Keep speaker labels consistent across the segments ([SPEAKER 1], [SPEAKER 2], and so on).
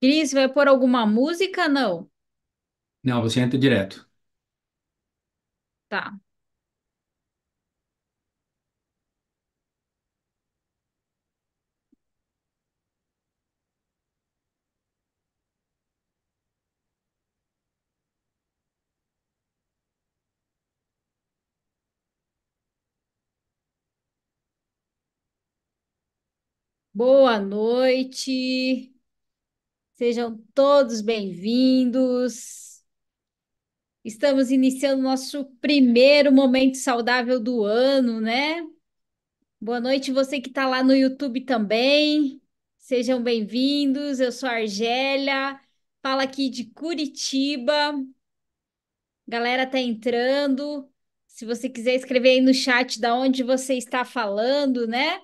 [SPEAKER 1] Cris, vai pôr alguma música? Não.
[SPEAKER 2] Não, você entra direto.
[SPEAKER 1] Tá. Boa noite. Sejam todos bem-vindos. Estamos iniciando nosso primeiro momento saudável do ano, né? Boa noite, você que está lá no YouTube também. Sejam bem-vindos. Eu sou a Argélia, falo aqui de Curitiba. Galera tá entrando. Se você quiser escrever aí no chat da onde você está falando, né?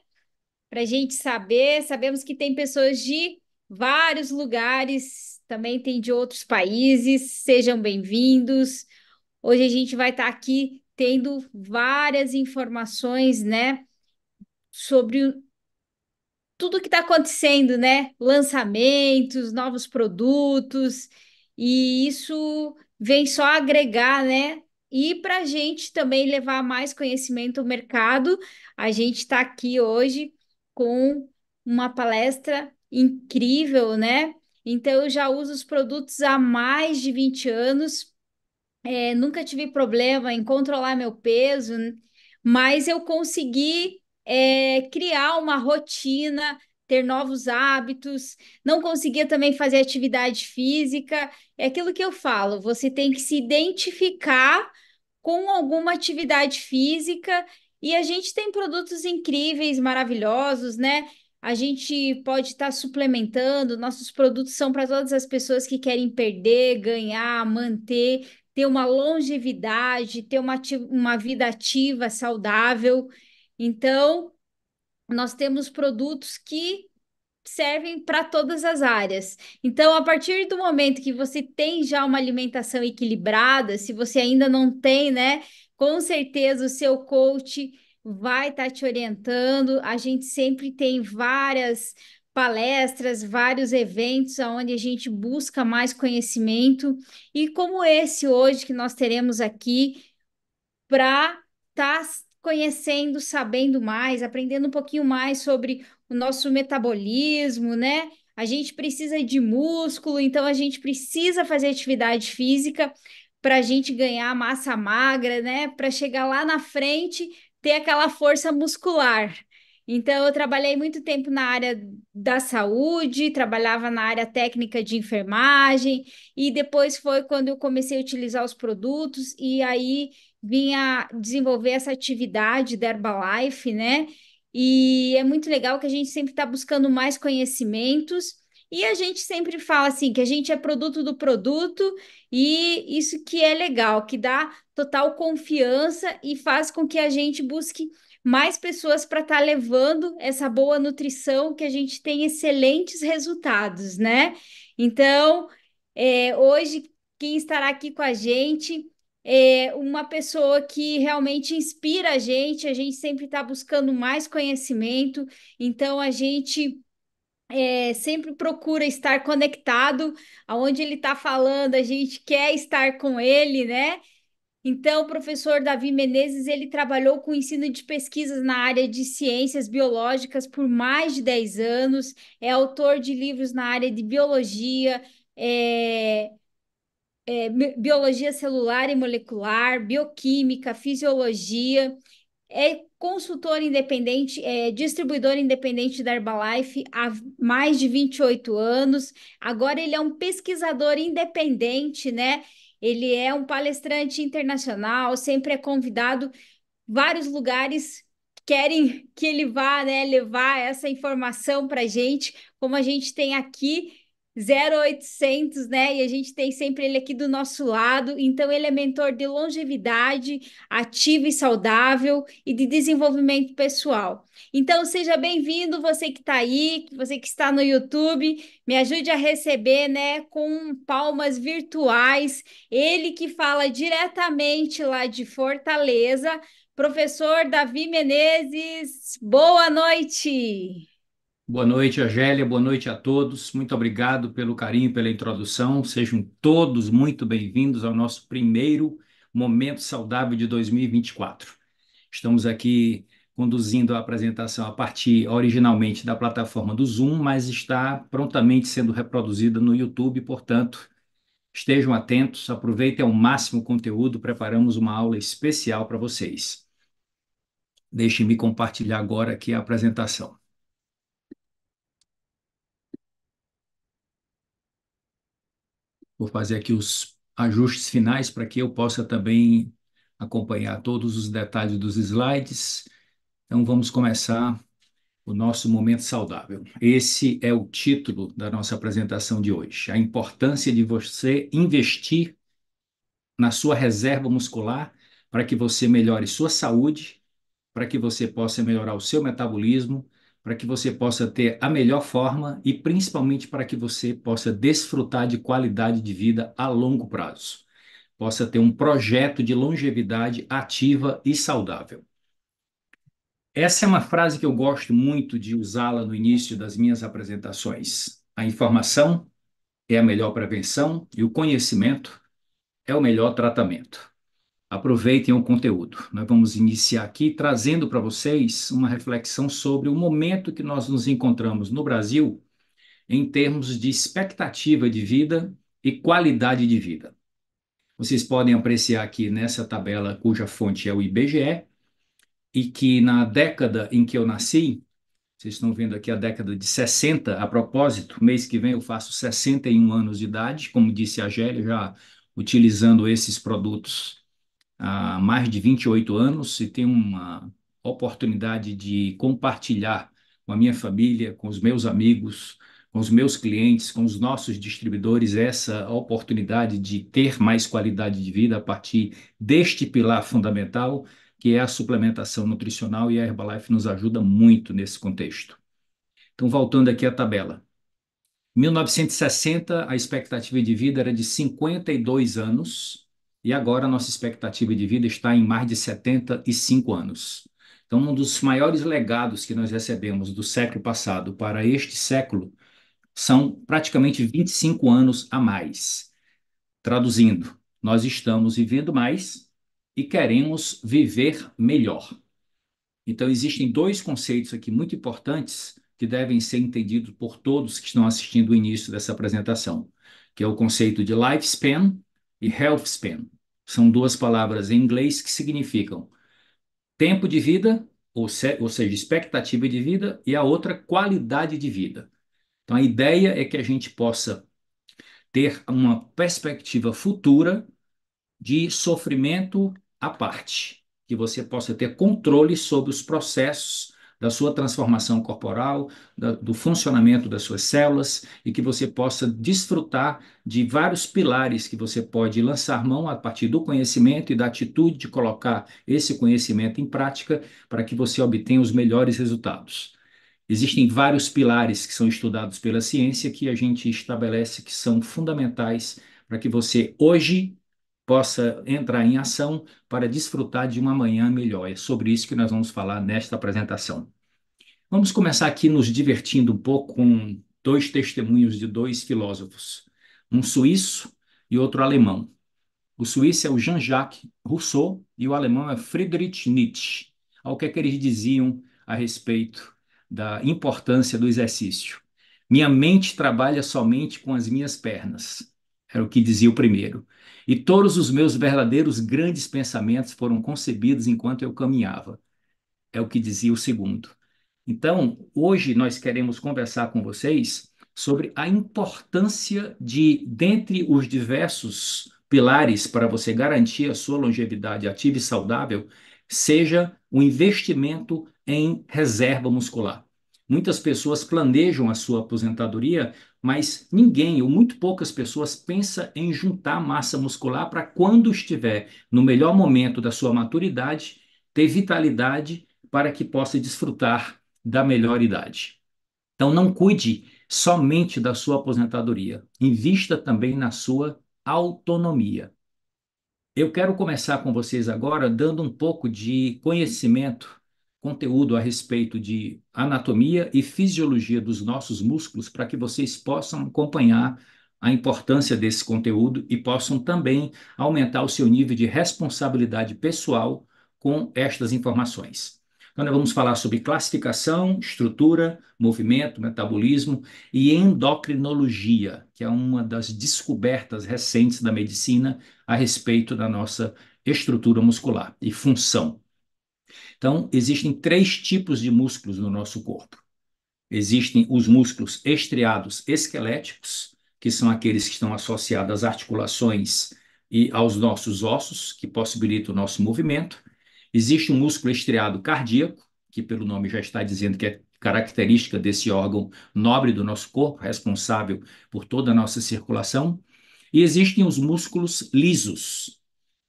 [SPEAKER 1] Para a gente saber. Sabemos que tem pessoas de vários lugares, também tem de outros países. Sejam bem-vindos. Hoje a gente vai estar aqui tendo várias informações, né, sobre tudo que está acontecendo, né? Lançamentos, novos produtos, e isso vem só agregar, né? E para a gente também levar mais conhecimento ao mercado, a gente está aqui hoje com uma palestra incrível, né? Então, eu já uso os produtos há mais de 20 anos, nunca tive problema em controlar meu peso, mas eu consegui criar uma rotina, ter novos hábitos, não conseguia também fazer atividade física. É aquilo que eu falo, você tem que se identificar com alguma atividade física e a gente tem produtos incríveis, maravilhosos, né? A gente pode estar suplementando, nossos produtos são para todas as pessoas que querem perder, ganhar, manter, ter uma longevidade, ter uma vida ativa, saudável. Então, nós temos produtos que servem para todas as áreas. Então, a partir do momento que você tem já uma alimentação equilibrada, se você ainda não tem, né, com certeza o seu coach vai estar te orientando. A gente sempre tem várias palestras, vários eventos onde a gente busca mais conhecimento, e como esse hoje que nós teremos aqui para estar conhecendo, sabendo mais, aprendendo um pouquinho mais sobre o nosso metabolismo, né? A gente precisa de músculo, então a gente precisa fazer atividade física para a gente ganhar massa magra, né? Para chegar lá na frente, ter aquela força muscular. Então, eu trabalhei muito tempo na área da saúde, trabalhava na área técnica de enfermagem, e depois foi quando eu comecei a utilizar os produtos, e aí vinha desenvolver essa atividade da Herbalife, né? E é muito legal que a gente sempre está buscando mais conhecimentos e a gente sempre fala assim que a gente é produto do produto, e isso que é legal, que dá total confiança e faz com que a gente busque mais pessoas para estar levando essa boa nutrição, que a gente tem excelentes resultados, né? Então, hoje quem estará aqui com a gente uma pessoa que realmente inspira a gente sempre está buscando mais conhecimento, então a gente sempre procura estar conectado aonde ele está falando, a gente quer estar com ele, né? Então, o professor Davi Menezes, ele trabalhou com ensino de pesquisas na área de ciências biológicas por mais de 10 anos, é autor de livros na área de biologia, é, biologia celular e molecular, bioquímica, fisiologia, é consultor independente, é distribuidor independente da Herbalife há mais de 28 anos. Agora ele é um pesquisador independente, né? Ele é um palestrante internacional, sempre é convidado, vários lugares querem que ele vá, né, levar essa informação para a gente, como a gente tem aqui 0800, né? E a gente tem sempre ele aqui do nosso lado. Então, ele é mentor de longevidade ativa e saudável e de desenvolvimento pessoal. Então, seja bem-vindo, você que está aí, você que está no YouTube, me ajude a receber, né, com palmas virtuais. Ele que fala diretamente lá de Fortaleza. Professor Davi Menezes, boa noite.
[SPEAKER 2] Boa noite, Agélia. Boa noite a todos. Muito obrigado pelo carinho, pela introdução. Sejam todos muito bem-vindos ao nosso primeiro Momento Saudável de 2024. Estamos aqui conduzindo a apresentação a partir originalmente da plataforma do Zoom, mas está prontamente sendo reproduzida no YouTube, portanto, estejam atentos, aproveitem ao máximo o conteúdo, preparamos uma aula especial para vocês. Deixe-me compartilhar agora aqui a apresentação. Vou fazer aqui os ajustes finais para que eu possa também acompanhar todos os detalhes dos slides. Então, vamos começar o nosso momento saudável. Esse é o título da nossa apresentação de hoje. A importância de você investir na sua reserva muscular para que você melhore sua saúde, para que você possa melhorar o seu metabolismo, para que você possa ter a melhor forma e principalmente para que você possa desfrutar de qualidade de vida a longo prazo, possa ter um projeto de longevidade ativa e saudável. Essa é uma frase que eu gosto muito de usá-la no início das minhas apresentações. A informação é a melhor prevenção e o conhecimento é o melhor tratamento. Aproveitem o conteúdo. Nós vamos iniciar aqui trazendo para vocês uma reflexão sobre o momento que nós nos encontramos no Brasil em termos de expectativa de vida e qualidade de vida. Vocês podem apreciar aqui nessa tabela, cuja fonte é o IBGE, e que na década em que eu nasci, vocês estão vendo aqui a década de 60, a propósito, mês que vem eu faço 61 anos de idade, como disse a Gélia, já utilizando esses produtos há mais de 28 anos e tenho uma oportunidade de compartilhar com a minha família, com os meus amigos, com os meus clientes, com os nossos distribuidores, essa oportunidade de ter mais qualidade de vida a partir deste pilar fundamental, que é a suplementação nutricional, e a Herbalife nos ajuda muito nesse contexto. Então, voltando aqui à tabela. 1960, a expectativa de vida era de 52 anos, e agora a nossa expectativa de vida está em mais de 75 anos. Então, um dos maiores legados que nós recebemos do século passado para este século são praticamente 25 anos a mais. Traduzindo, nós estamos vivendo mais e queremos viver melhor. Então, existem dois conceitos aqui muito importantes que devem ser entendidos por todos que estão assistindo o início dessa apresentação, que é o conceito de lifespan e health span. São duas palavras em inglês que significam tempo de vida, ou seja, expectativa de vida, e a outra, qualidade de vida. Então, a ideia é que a gente possa ter uma perspectiva futura de sofrimento à parte, que você possa ter controle sobre os processos da sua transformação corporal, do funcionamento das suas células, e que você possa desfrutar de vários pilares que você pode lançar mão a partir do conhecimento e da atitude de colocar esse conhecimento em prática para que você obtenha os melhores resultados. Existem vários pilares que são estudados pela ciência que a gente estabelece que são fundamentais para que você hoje possa entrar em ação para desfrutar de uma manhã melhor. É sobre isso que nós vamos falar nesta apresentação. Vamos começar aqui nos divertindo um pouco com dois testemunhos de dois filósofos, um suíço e outro alemão. O suíço é o Jean-Jacques Rousseau e o alemão é Friedrich Nietzsche. Ao que é que eles diziam a respeito da importância do exercício? Minha mente trabalha somente com as minhas pernas, era o que dizia o primeiro. E todos os meus verdadeiros grandes pensamentos foram concebidos enquanto eu caminhava, é o que dizia o segundo. Então, hoje nós queremos conversar com vocês sobre a importância de, dentre os diversos pilares para você garantir a sua longevidade ativa e saudável, seja o investimento em reserva muscular. Muitas pessoas planejam a sua aposentadoria, mas ninguém ou muito poucas pessoas pensam em juntar massa muscular para quando estiver no melhor momento da sua maturidade, ter vitalidade para que possa desfrutar da melhor idade. Então, não cuide somente da sua aposentadoria, invista também na sua autonomia. Eu quero começar com vocês agora dando um pouco de conhecimento conteúdo a respeito de anatomia e fisiologia dos nossos músculos para que vocês possam acompanhar a importância desse conteúdo e possam também aumentar o seu nível de responsabilidade pessoal com estas informações. Então, nós vamos falar sobre classificação, estrutura, movimento, metabolismo e endocrinologia, que é uma das descobertas recentes da medicina a respeito da nossa estrutura muscular e função. Então, existem três tipos de músculos no nosso corpo. Existem os músculos estriados esqueléticos, que são aqueles que estão associados às articulações e aos nossos ossos, que possibilitam o nosso movimento. Existe um músculo estriado cardíaco, que pelo nome já está dizendo que é característica desse órgão nobre do nosso corpo, responsável por toda a nossa circulação. E existem os músculos lisos,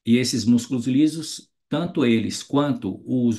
[SPEAKER 2] e esses músculos lisos, tanto eles quanto o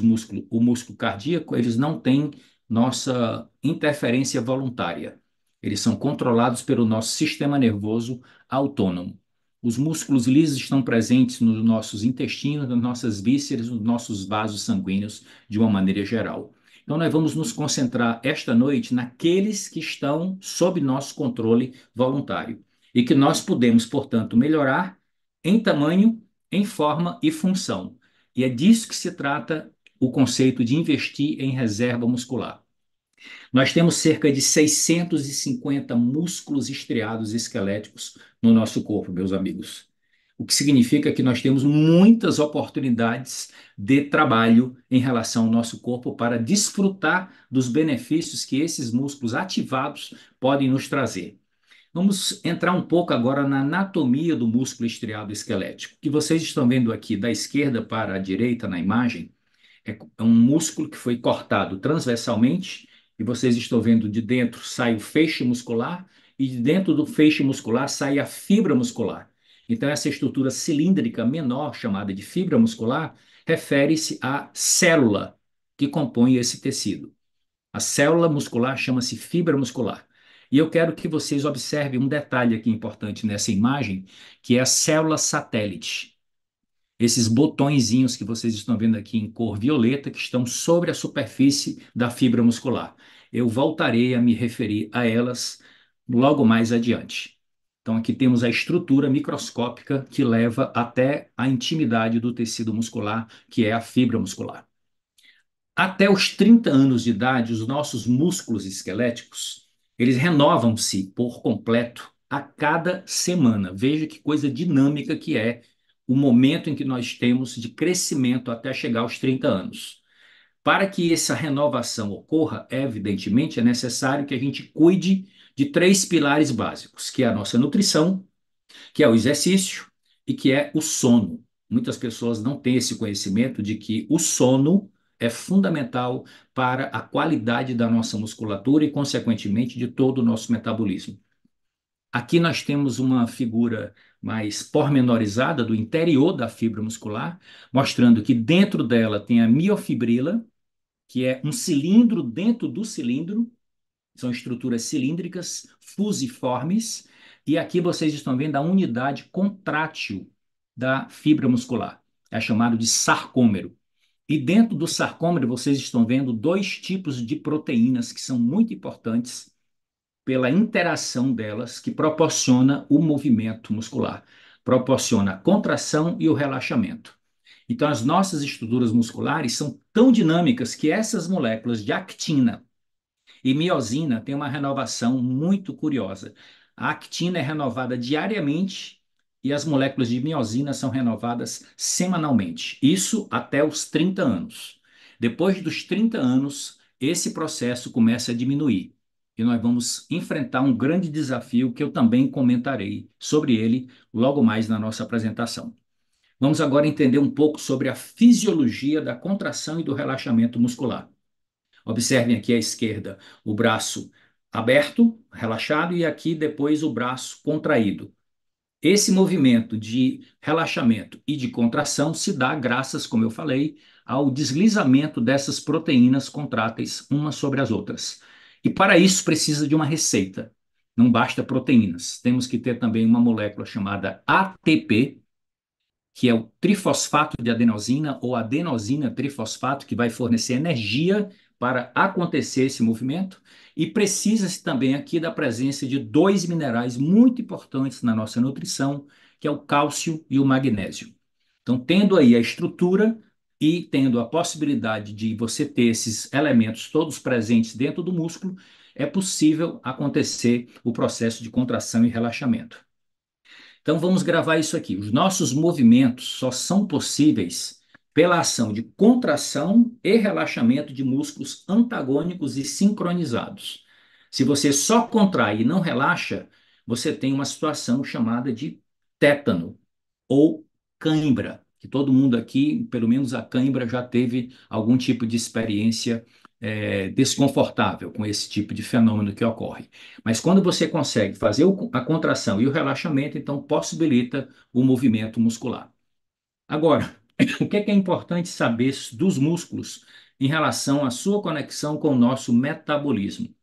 [SPEAKER 2] músculo cardíaco, eles não têm nossa interferência voluntária. Eles são controlados pelo nosso sistema nervoso autônomo. Os músculos lisos estão presentes nos nossos intestinos, nas nossas vísceras, nos nossos vasos sanguíneos, de uma maneira geral. Então, nós vamos nos concentrar esta noite naqueles que estão sob nosso controle voluntário e que nós podemos, portanto, melhorar em tamanho, em forma e função. E é disso que se trata o conceito de investir em reserva muscular. Nós temos cerca de 650 músculos estriados esqueléticos no nosso corpo, meus amigos. O que significa que nós temos muitas oportunidades de trabalho em relação ao nosso corpo para desfrutar dos benefícios que esses músculos ativados podem nos trazer. Vamos entrar um pouco agora na anatomia do músculo estriado esquelético. O que vocês estão vendo aqui da esquerda para a direita na imagem é um músculo que foi cortado transversalmente e vocês estão vendo de dentro sai o feixe muscular e de dentro do feixe muscular sai a fibra muscular. Então essa estrutura cilíndrica menor chamada de fibra muscular refere-se à célula que compõe esse tecido. A célula muscular chama-se fibra muscular. E eu quero que vocês observem um detalhe aqui importante nessa imagem, que é a célula satélite. Esses botõezinhos que vocês estão vendo aqui em cor violeta, que estão sobre a superfície da fibra muscular. Eu voltarei a me referir a elas logo mais adiante. Então, aqui temos a estrutura microscópica que leva até a intimidade do tecido muscular, que é a fibra muscular. Até os 30 anos de idade, os nossos músculos esqueléticos, eles renovam-se por completo a cada semana. Veja que coisa dinâmica que é o momento em que nós temos de crescimento até chegar aos 30 anos. Para que essa renovação ocorra, evidentemente, é necessário que a gente cuide de três pilares básicos, que é a nossa nutrição, que é o exercício e que é o sono. Muitas pessoas não têm esse conhecimento de que o sono é fundamental para a qualidade da nossa musculatura e, consequentemente, de todo o nosso metabolismo. Aqui nós temos uma figura mais pormenorizada do interior da fibra muscular, mostrando que dentro dela tem a miofibrila, que é um cilindro dentro do cilindro, são estruturas cilíndricas, fusiformes, e aqui vocês estão vendo a unidade contrátil da fibra muscular, é chamado de sarcômero. E dentro do sarcômero vocês estão vendo dois tipos de proteínas que são muito importantes pela interação delas que proporciona o movimento muscular, proporciona a contração e o relaxamento. Então, as nossas estruturas musculares são tão dinâmicas que essas moléculas de actina e miosina têm uma renovação muito curiosa. A actina é renovada diariamente e as moléculas de miosina são renovadas semanalmente. Isso até os 30 anos. Depois dos 30 anos, esse processo começa a diminuir. E nós vamos enfrentar um grande desafio que eu também comentarei sobre ele logo mais na nossa apresentação. Vamos agora entender um pouco sobre a fisiologia da contração e do relaxamento muscular. Observem aqui à esquerda o braço aberto, relaxado, e aqui depois o braço contraído. Esse movimento de relaxamento e de contração se dá graças, como eu falei, ao deslizamento dessas proteínas contráteis umas sobre as outras. E para isso precisa de uma receita. Não basta proteínas. Temos que ter também uma molécula chamada ATP, que é o trifosfato de adenosina ou adenosina trifosfato, que vai fornecer energia para acontecer esse movimento. E precisa-se também aqui da presença de dois minerais muito importantes na nossa nutrição, que é o cálcio e o magnésio. Então, tendo aí a estrutura e tendo a possibilidade de você ter esses elementos todos presentes dentro do músculo, é possível acontecer o processo de contração e relaxamento. Então vamos gravar isso aqui. Os nossos movimentos só são possíveis pela ação de contração e relaxamento de músculos antagônicos e sincronizados. Se você só contrai e não relaxa, você tem uma situação chamada de tétano ou cãibra, que todo mundo aqui, pelo menos a cãibra, já teve algum tipo de experiência desconfortável com esse tipo de fenômeno que ocorre. Mas quando você consegue fazer a contração e o relaxamento, então possibilita o movimento muscular. Agora, o que é importante saber dos músculos em relação à sua conexão com o nosso metabolismo?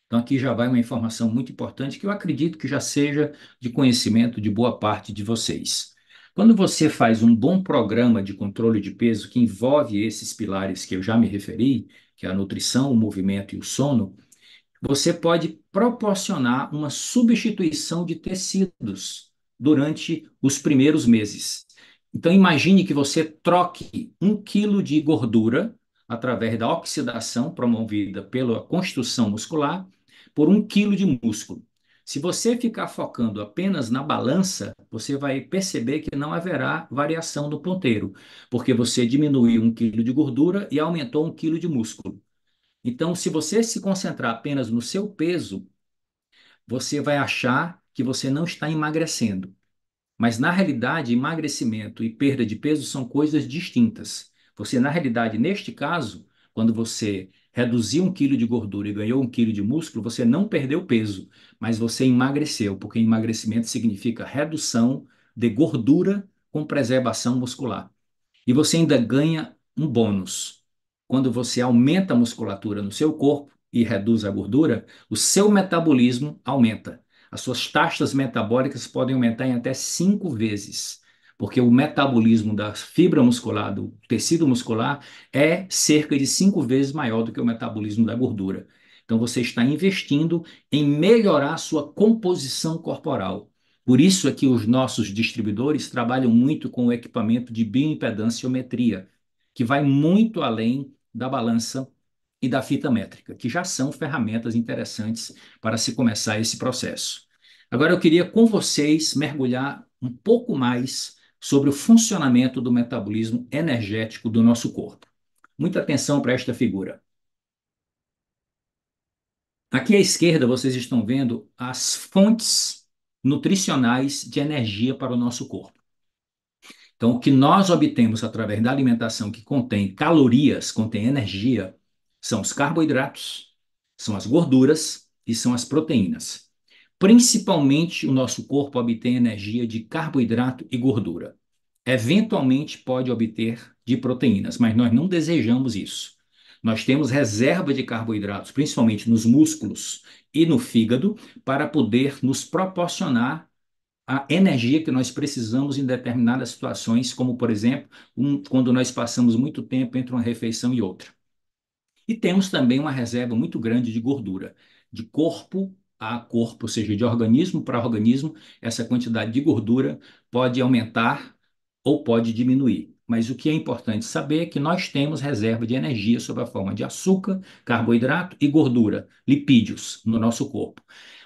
[SPEAKER 2] Então, aqui já vai uma informação muito importante que eu acredito que já seja de conhecimento de boa parte de vocês. Quando você faz um bom programa de controle de peso que envolve esses pilares que eu já me referi, que é a nutrição, o movimento e o sono, você pode proporcionar uma substituição de tecidos durante os primeiros meses. Então, imagine que você troque 1 quilo de gordura através da oxidação promovida pela construção muscular por 1 quilo de músculo. Se você ficar focando apenas na balança, você vai perceber que não haverá variação no ponteiro, porque você diminuiu 1 quilo de gordura e aumentou 1 quilo de músculo. Então, se você se concentrar apenas no seu peso, você vai achar que você não está emagrecendo. Mas, na realidade, emagrecimento e perda de peso são coisas distintas. Você, na realidade, neste caso, quando você reduziu 1 quilo de gordura e ganhou 1 quilo de músculo, você não perdeu peso, mas você emagreceu, porque emagrecimento significa redução de gordura com preservação muscular. E você ainda ganha um bônus. Quando você aumenta a musculatura no seu corpo e reduz a gordura, o seu metabolismo aumenta. As suas taxas metabólicas podem aumentar em até 5 vezes, porque o metabolismo da fibra muscular, do tecido muscular, é cerca de 5 vezes maior do que o metabolismo da gordura. Então você está investindo em melhorar a sua composição corporal. Por isso é que os nossos distribuidores trabalham muito com o equipamento de bioimpedanciometria, que vai muito além da balança e da fita métrica, que já são ferramentas interessantes para se começar esse processo. Agora eu queria com vocês mergulhar um pouco mais sobre o funcionamento do metabolismo energético do nosso corpo. Muita atenção para esta figura. Aqui à esquerda vocês estão vendo as fontes nutricionais de energia para o nosso corpo. Então, o que nós obtemos através da alimentação que contém calorias, contém energia, são os carboidratos, são as gorduras e são as proteínas. Principalmente, o nosso corpo obtém energia de carboidrato e gordura. Eventualmente, pode obter de proteínas, mas nós não desejamos isso. Nós temos reserva de carboidratos, principalmente nos músculos e no fígado, para poder nos proporcionar a energia que nós precisamos em determinadas situações, como, por exemplo, quando nós passamos muito tempo entre uma refeição e outra. E temos também uma reserva muito grande de gordura, de corpo a corpo, ou seja, de organismo para organismo, essa quantidade de gordura pode aumentar ou pode diminuir. Mas o que é importante saber é que nós temos reserva de energia sob a forma de açúcar, carboidrato e gordura, lipídios, no nosso corpo.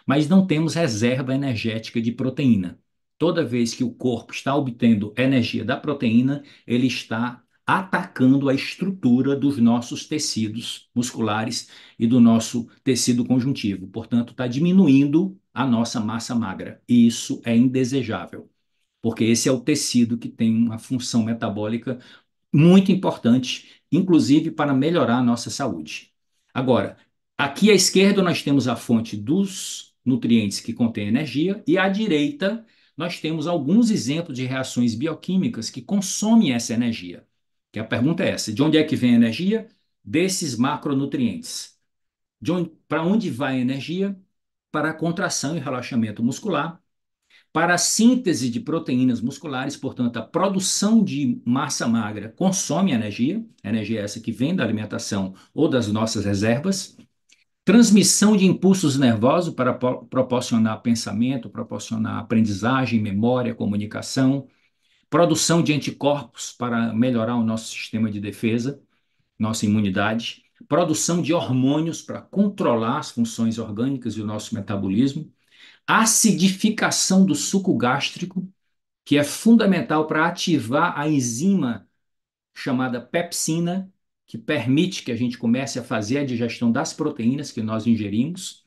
[SPEAKER 2] Mas não temos reserva energética de proteína. Toda vez que o corpo está obtendo energia da proteína, ele está atacando a estrutura dos nossos tecidos musculares e do nosso tecido conjuntivo. Portanto, está diminuindo a nossa massa magra. E isso é indesejável, porque esse é o tecido que tem uma função metabólica muito importante, inclusive para melhorar a nossa saúde. Agora, aqui à esquerda nós temos a fonte dos nutrientes que contém energia e à direita nós temos alguns exemplos de reações bioquímicas que consomem essa energia. Que a pergunta é essa: de onde é que vem a energia? Desses macronutrientes. Para onde vai a energia? Para a contração e relaxamento muscular, Para a síntese de proteínas musculares, portanto, a produção de massa magra consome energia, energia essa que vem da alimentação ou das nossas reservas. Transmissão de impulsos nervosos para proporcionar pensamento, proporcionar aprendizagem, memória, comunicação. Produção de anticorpos para melhorar o nosso sistema de defesa, nossa imunidade. Produção de hormônios para controlar as funções orgânicas e o nosso metabolismo. Acidificação do suco gástrico, que é fundamental para ativar a enzima chamada pepsina, que permite que a gente comece a fazer a digestão das proteínas que nós ingerimos,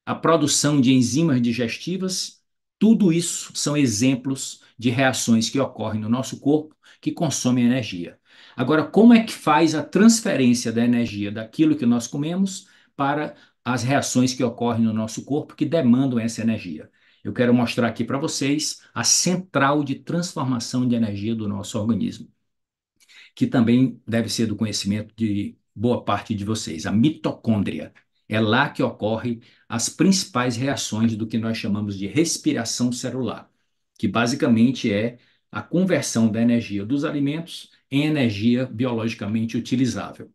[SPEAKER 2] a produção de enzimas digestivas, tudo isso são exemplos de reações que ocorrem no nosso corpo que consomem energia. Agora, como é que faz a transferência da energia daquilo que nós comemos para as reações que ocorrem no nosso corpo que demandam essa energia? Eu quero mostrar aqui para vocês a central de transformação de energia do nosso organismo, que também deve ser do conhecimento de boa parte de vocês, a mitocôndria. É lá que ocorrem as principais reações do que nós chamamos de respiração celular, que basicamente é a conversão da energia dos alimentos em energia biologicamente utilizável.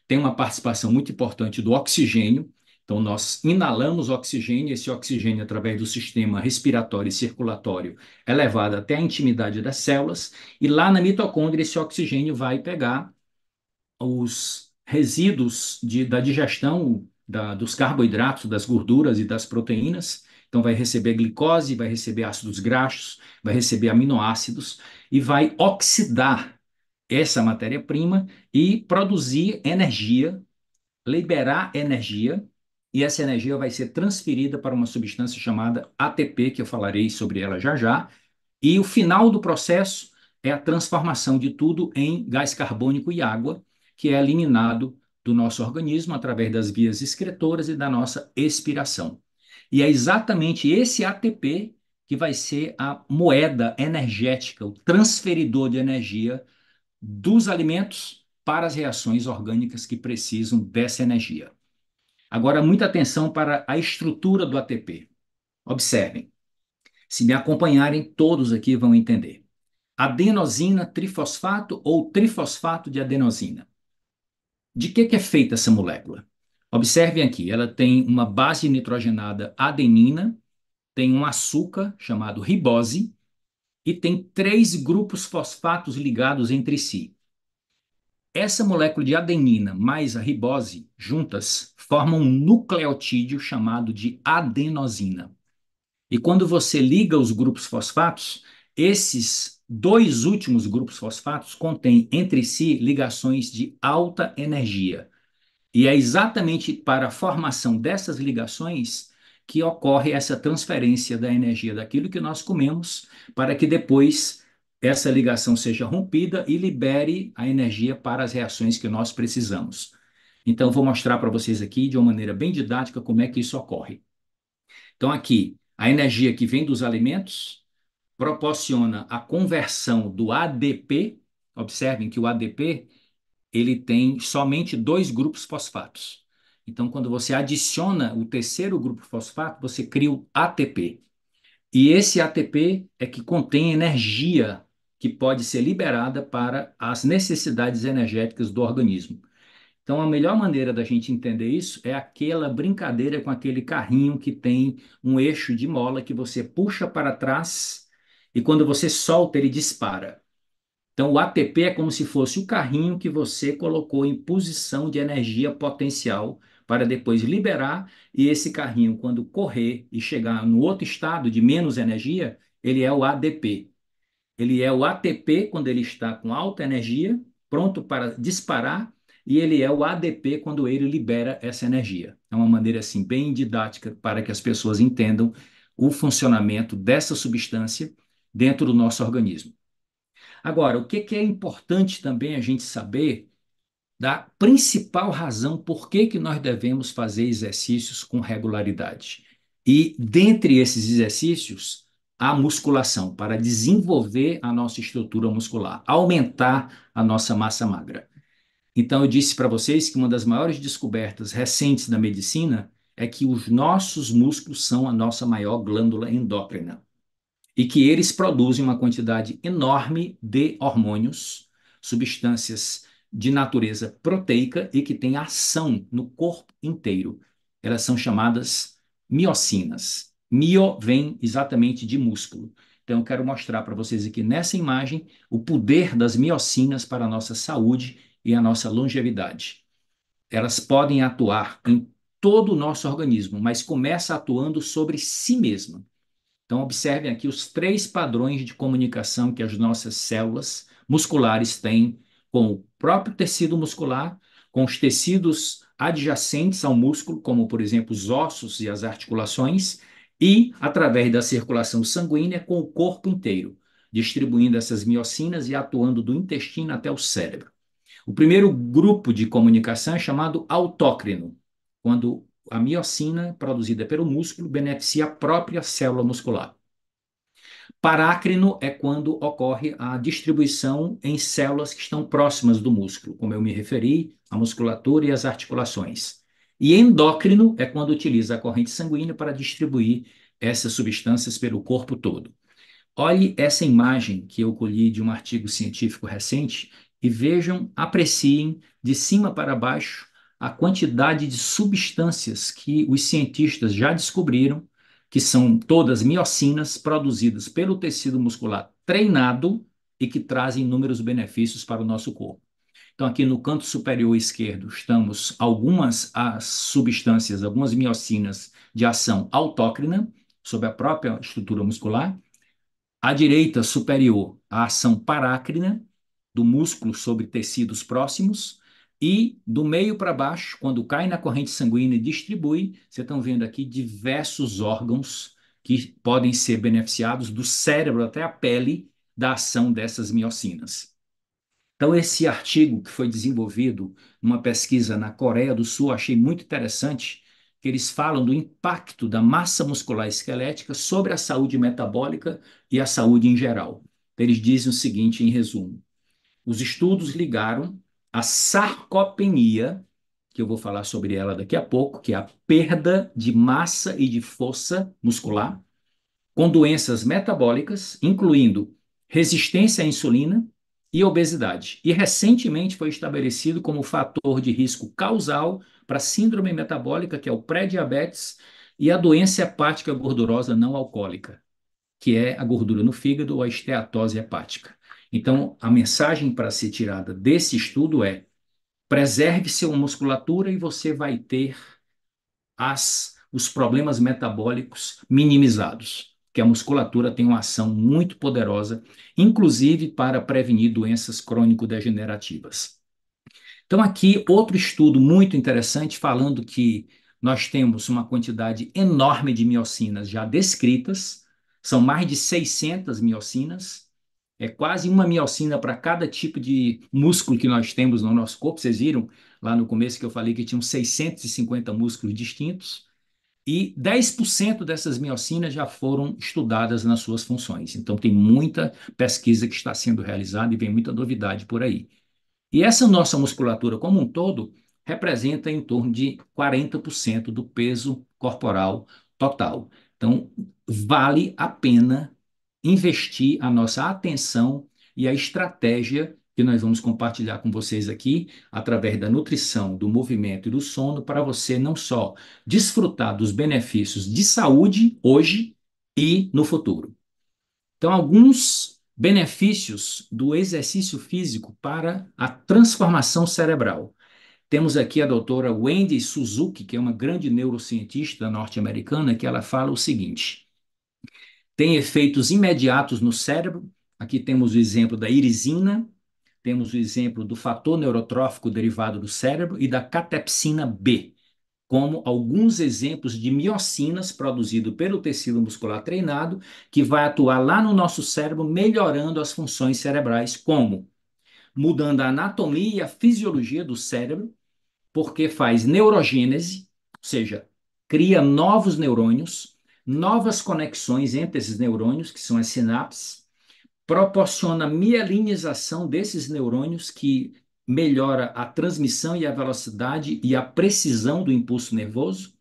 [SPEAKER 2] Tem uma participação muito importante do oxigênio. Então, nós inalamos oxigênio, esse oxigênio, através do sistema respiratório e circulatório, é levado até a intimidade das células, e lá na mitocôndria, esse oxigênio vai pegar os resíduos da digestão dos carboidratos, das gorduras e das proteínas. Então, vai receber glicose, vai receber ácidos graxos, vai receber aminoácidos e vai oxidar essa matéria-prima e produzir energia, liberar energia, e essa energia vai ser transferida para uma substância chamada ATP, que eu falarei sobre ela já já, e o final do processo é a transformação de tudo em gás carbônico e água, que é eliminado do nosso organismo através das vias excretoras e da nossa expiração. E é exatamente esse ATP que vai ser a moeda energética, o transferidor de energia dos alimentos para as reações orgânicas que precisam dessa energia. Agora, muita atenção para a estrutura do ATP. Observem. Se me acompanharem, todos aqui vão entender. Adenosina trifosfato ou trifosfato de adenosina. De que é feita essa molécula? Observem aqui, ela tem uma base nitrogenada adenina, tem um açúcar chamado ribose e tem 3 grupos fosfatos ligados entre si. Essa molécula de adenina mais a ribose juntas formam um nucleotídeo chamado de adenosina. E quando você liga os grupos fosfatos, esses 2 últimos grupos fosfatos contêm entre si ligações de alta energia. E é exatamente para a formação dessas ligações que ocorre essa transferência da energia daquilo que nós comemos, para que depois essa ligação seja rompida e libere a energia para as reações que nós precisamos. Então, vou mostrar para vocês aqui, de uma maneira bem didática, como é que isso ocorre. Então, aqui, a energia que vem dos alimentos proporciona a conversão do ADP. Observem que o ADP ele tem somente 2 grupos fosfatos. Então, quando você adiciona o terceiro grupo fosfato, você cria o ATP. E esse ATP é que contém energia que pode ser liberada para as necessidades energéticas do organismo. Então, a melhor maneira da gente entender isso é aquela brincadeira com aquele carrinho que tem um eixo de mola que você puxa para trás e quando você solta, ele dispara. Então, o ATP é como se fosse o carrinho que você colocou em posição de energia potencial para depois liberar, e esse carrinho, quando correr e chegar no outro estado de menos energia, ele é o ADP. Ele é o ATP quando ele está com alta energia, pronto para disparar, e ele é o ADP quando ele libera essa energia. É uma maneira assim bem didática para que as pessoas entendam o funcionamento dessa substância dentro do nosso organismo. Agora, o que é importante também a gente saber da principal razão por que nós devemos fazer exercícios com regularidade. E dentre esses exercícios, a musculação, para desenvolver a nossa estrutura muscular, aumentar a nossa massa magra. Então, eu disse para vocês que uma das maiores descobertas recentes da medicina é que os nossos músculos são a nossa maior glândula endócrina. e que eles produzem uma quantidade enorme de hormônios, substâncias de natureza proteica e que têm ação no corpo inteiro. Elas são chamadas miocinas. Mio vem exatamente de músculo. Então, eu quero mostrar para vocês aqui nessa imagem o poder das miocinas para a nossa saúde e a nossa longevidade. Elas podem atuar em todo o nosso organismo, mas começa atuando sobre si mesma. Então, observem aqui os três padrões de comunicação que as nossas células musculares têm com o próprio tecido muscular, com os tecidos adjacentes ao músculo, como, por exemplo, os ossos e as articulações, e através da circulação sanguínea com o corpo inteiro, distribuindo essas miocinas e atuando do intestino até o cérebro. O primeiro grupo de comunicação é chamado autócrino, quando a miocina produzida pelo músculo beneficia a própria célula muscular. Parácrino é quando ocorre a distribuição em células que estão próximas do músculo, como eu me referi, a musculatura e as articulações. E endócrino é quando utiliza a corrente sanguínea para distribuir essas substâncias pelo corpo todo. Olhe essa imagem que eu colhi de um artigo científico recente e vejam, apreciem de cima para baixo a quantidade de substâncias que os cientistas já descobriram, que são todas miocinas produzidas pelo tecido muscular treinado e que trazem inúmeros benefícios para o nosso corpo. Então, aqui no canto superior esquerdo, estamos algumas as substâncias, algumas miocinas de ação autócrina sobre a própria estrutura muscular. À direita superior, a ação parácrina do músculo sobre tecidos próximos e do meio para baixo, quando cai na corrente sanguínea e distribui, vocês estão vendo aqui diversos órgãos que podem ser beneficiados, do cérebro até a pele, da ação dessas miocinas. Então, esse artigo que foi desenvolvido numa pesquisa na Coreia do Sul, achei muito interessante, que eles falam do impacto da massa muscular esquelética sobre a saúde metabólica e a saúde em geral. Então, eles dizem o seguinte, em resumo: os estudos ligaram a sarcopenia, que eu vou falar sobre ela daqui a pouco, que é a perda de massa e de força muscular, com doenças metabólicas, incluindo resistência à insulina e obesidade. E recentemente foi estabelecido como fator de risco causal para a síndrome metabólica, que é o pré-diabetes, e a doença hepática gordurosa não alcoólica, que é a gordura no fígado ou a esteatose hepática. Então, a mensagem para ser tirada desse estudo é: preserve sua musculatura e você vai ter os problemas metabólicos minimizados, que a musculatura tem uma ação muito poderosa, inclusive para prevenir doenças crônico-degenerativas. Então, aqui, outro estudo muito interessante falando que nós temos uma quantidade enorme de miocinas já descritas, são mais de 600 miocinas, é quase uma miocina para cada tipo de músculo que nós temos no nosso corpo. Vocês viram lá no começo que eu falei que tinham 650 músculos distintos, e 10% dessas miocinas já foram estudadas nas suas funções. Então, tem muita pesquisa que está sendo realizada e vem muita novidade por aí. E essa nossa musculatura como um todo representa em torno de 40% do peso corporal total. Então, vale a pena investir a nossa atenção e a estratégia que nós vamos compartilhar com vocês aqui, através da nutrição, do movimento e do sono, para você não só desfrutar dos benefícios de saúde hoje e no futuro. Então, alguns benefícios do exercício físico para a transformação cerebral. Temos aqui a doutora Wendy Suzuki, que é uma grande neurocientista norte-americana, que ela fala o seguinte: tem efeitos imediatos no cérebro. Aqui temos o exemplo da irisina, temos o exemplo do fator neurotrófico derivado do cérebro e da catepsina B, como alguns exemplos de miocinas produzido pelo tecido muscular treinado, que vai atuar lá no nosso cérebro, melhorando as funções cerebrais, como mudando a anatomia e a fisiologia do cérebro, porque faz neurogênese, ou seja, cria novos neurônios, novas conexões entre esses neurônios, que são as sinapses, proporciona mielinização desses neurônios, que melhora a transmissão e a velocidade e a precisão do impulso nervoso,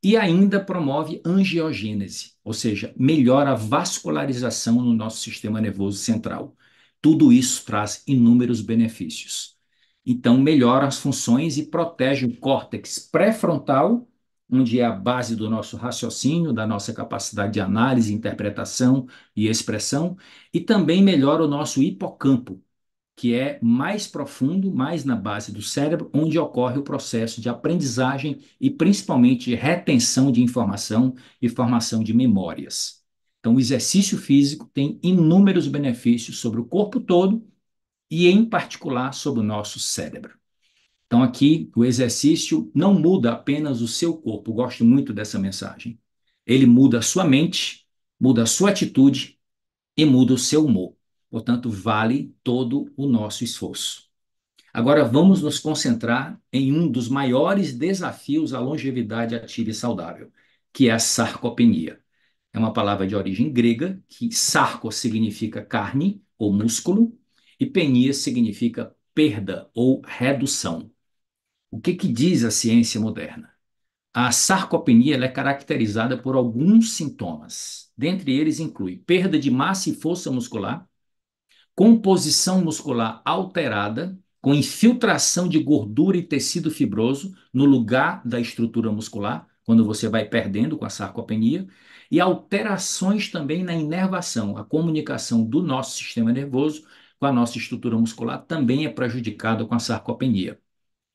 [SPEAKER 2] e ainda promove angiogênese, ou seja, melhora a vascularização no nosso sistema nervoso central. Tudo isso traz inúmeros benefícios. Então, melhora as funções e protege o córtex pré-frontal, onde é a base do nosso raciocínio, da nossa capacidade de análise, interpretação e expressão, e também melhora o nosso hipocampo, que é mais profundo, mais na base do cérebro, onde ocorre o processo de aprendizagem e principalmente retenção de informação e formação de memórias. Então, o exercício físico tem inúmeros benefícios sobre o corpo todo e, em particular, sobre o nosso cérebro. Então, aqui, o exercício não muda apenas o seu corpo, eu gosto muito dessa mensagem. Ele muda a sua mente, muda a sua atitude e muda o seu humor. Portanto, vale todo o nosso esforço. Agora, vamos nos concentrar em um dos maiores desafios à longevidade ativa e saudável, que é a sarcopenia. É uma palavra de origem grega, que sarco significa carne ou músculo, e penia significa perda ou redução. O que diz a ciência moderna? A sarcopenia ela é caracterizada por alguns sintomas. Dentre eles inclui perda de massa e força muscular, composição muscular alterada, com infiltração de gordura e tecido fibroso no lugar da estrutura muscular, quando você vai perdendo com a sarcopenia, e alterações também na inervação. A comunicação do nosso sistema nervoso com a nossa estrutura muscular também é prejudicada com a sarcopenia.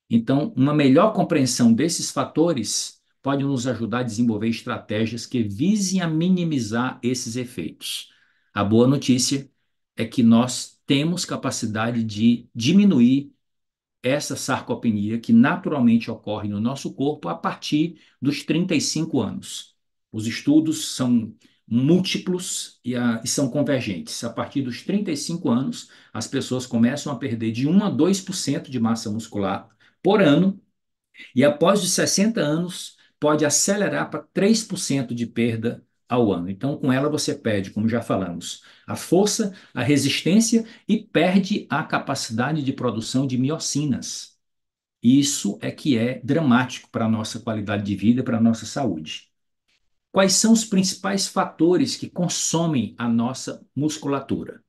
[SPEAKER 2] Então, uma melhor compreensão desses fatores pode nos ajudar a desenvolver estratégias que visem a minimizar esses efeitos. A boa notícia é que nós temos capacidade de diminuir essa sarcopenia que naturalmente ocorre no nosso corpo a partir dos 35 anos. Os estudos são múltiplos e são convergentes. A partir dos 35 anos, as pessoas começam a perder de 1 a 2% de massa muscular por ano, e após os 60 anos, pode acelerar para 3% de perda ao ano. Então, com ela, você perde, como já falamos, a força, a resistência e perde a capacidade de produção de miocinas. Isso é que é dramático para a nossa qualidade de vida, para a nossa saúde. Quais são os principais fatores que consomem a nossa musculatura?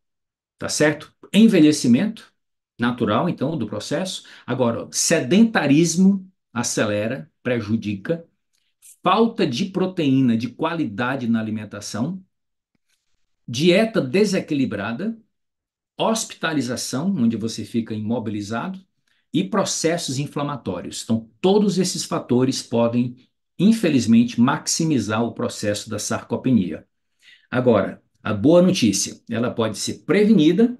[SPEAKER 2] Tá certo? Envelhecimento natural, então, do processo. Agora, sedentarismo acelera, prejudica. Falta de proteína de qualidade na alimentação. Dieta desequilibrada. Hospitalização, onde você fica imobilizado. E processos inflamatórios. Então, todos esses fatores podem, infelizmente, maximizar o processo da sarcopenia. Agora, a boa notícia, ela pode ser prevenida,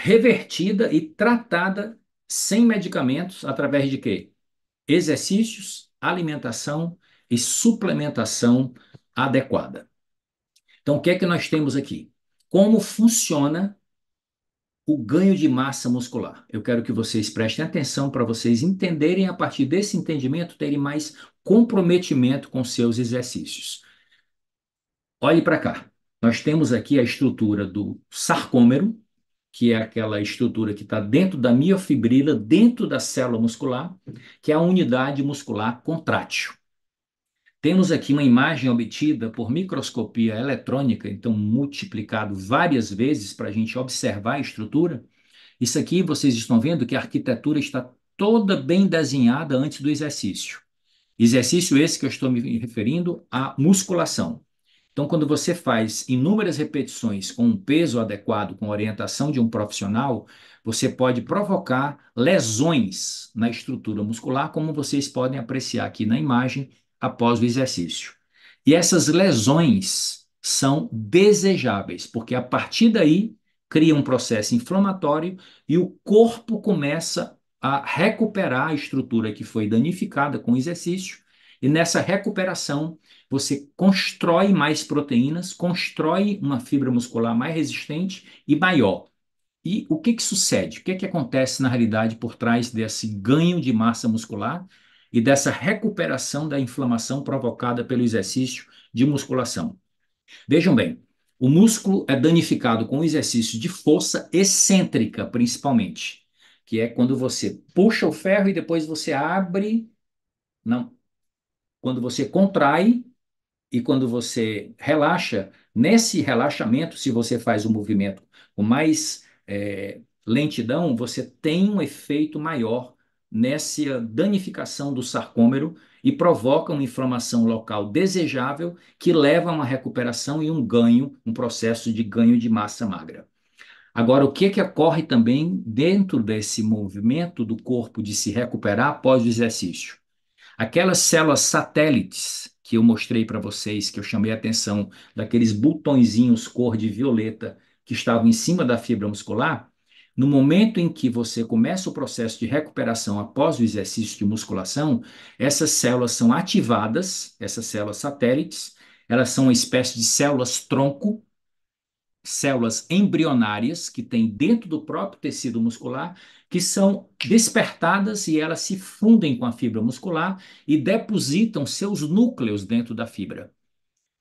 [SPEAKER 2] revertida e tratada sem medicamentos através de quê? Exercícios, alimentação e suplementação adequada. Então, o que é que nós temos aqui? Como funciona o ganho de massa muscular? Eu quero que vocês prestem atenção para vocês entenderem, a partir desse entendimento, terem mais comprometimento com seus exercícios. Olhe para cá. Nós temos aqui a estrutura do sarcômero, que é aquela estrutura que está dentro da miofibrila, dentro da célula muscular, que é a unidade muscular contrátil. Temos aqui uma imagem obtida por microscopia eletrônica, então multiplicado várias vezes para a gente observar a estrutura. Isso aqui vocês estão vendo que a arquitetura está toda bem desenhada antes do exercício. Exercício esse que eu estou me referindo à musculação. Então, quando você faz inúmeras repetições com um peso adequado, com a orientação de um profissional, você pode provocar lesões na estrutura muscular, como vocês podem apreciar aqui na imagem após o exercício. E essas lesões são desejáveis, porque a partir daí cria um processo inflamatório e o corpo começa a recuperar a estrutura que foi danificada com o exercício, e nessa recuperação você constrói mais proteínas, constrói uma fibra muscular mais resistente e maior. E o que sucede? O que acontece na realidade por trás desse ganho de massa muscular e dessa recuperação da inflamação provocada pelo exercício de musculação? Vejam bem, o músculo é danificado com o exercício de força excêntrica, principalmente, que é quando você puxa o ferro e depois você abre. Não. quando você contrai e quando você relaxa. Nesse relaxamento, se você faz o movimento com mais lentidão, você tem um efeito maior nessa danificação do sarcômero e provoca uma inflamação local desejável que leva a uma recuperação e um ganho, um processo de ganho de massa magra. Agora, o que que ocorre também dentro desse movimento do corpo de se recuperar após o exercício? Aquelas células satélites que eu mostrei para vocês, que eu chamei a atenção daqueles botõezinhos cor de violeta que estavam em cima da fibra muscular, no momento em que você começa o processo de recuperação após o exercício de musculação, essas células são ativadas, essas células satélites, elas são uma espécie de células tronco, células embrionárias que tem dentro do próprio tecido muscular, que são despertadas e elas se fundem com a fibra muscular e depositam seus núcleos dentro da fibra.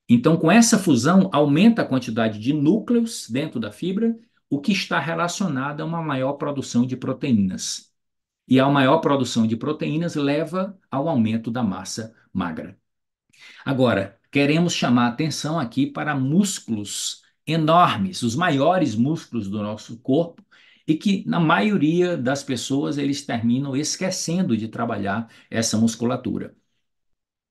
[SPEAKER 2] Então, com essa fusão, aumenta a quantidade de núcleos dentro da fibra, o que está relacionado a uma maior produção de proteínas. E a maior produção de proteínas leva ao aumento da massa magra. Agora, queremos chamar atenção aqui para músculos enormes, os maiores músculos do nosso corpo, e que na maioria das pessoas eles terminam esquecendo de trabalhar essa musculatura.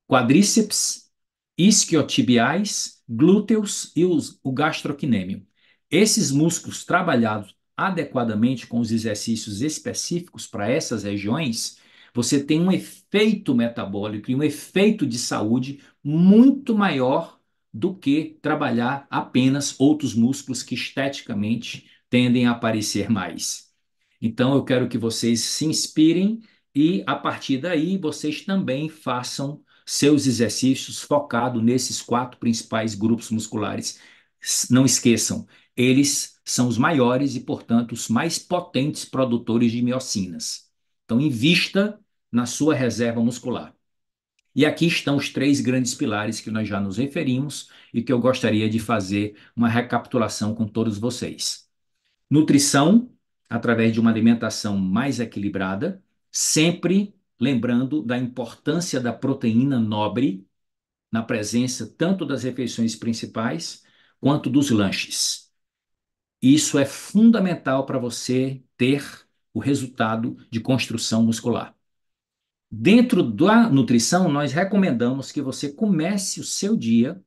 [SPEAKER 2] Quadríceps, isquiotibiais, glúteos e o gastrocnêmio. Esses músculos trabalhados adequadamente com os exercícios específicos para essas regiões, você tem um efeito metabólico e um efeito de saúde muito maior do que trabalhar apenas outros músculos que esteticamente tendem a aparecer mais. Então, eu quero que vocês se inspirem e, a partir daí, vocês também façam seus exercícios focados nesses quatro principais grupos musculares. Não esqueçam, eles são os maiores e, portanto, os mais potentes produtores de miocinas. Então, invista na sua reserva muscular. E aqui estão os três grandes pilares que nós já nos referimos e que eu gostaria de fazer uma recapitulação com todos vocês. Nutrição, através de uma alimentação mais equilibrada, sempre lembrando da importância da proteína nobre na presença tanto das refeições principais quanto dos lanches. Isso é fundamental para você ter o resultado de construção muscular. Dentro da nutrição, nós recomendamos que você comece o seu dia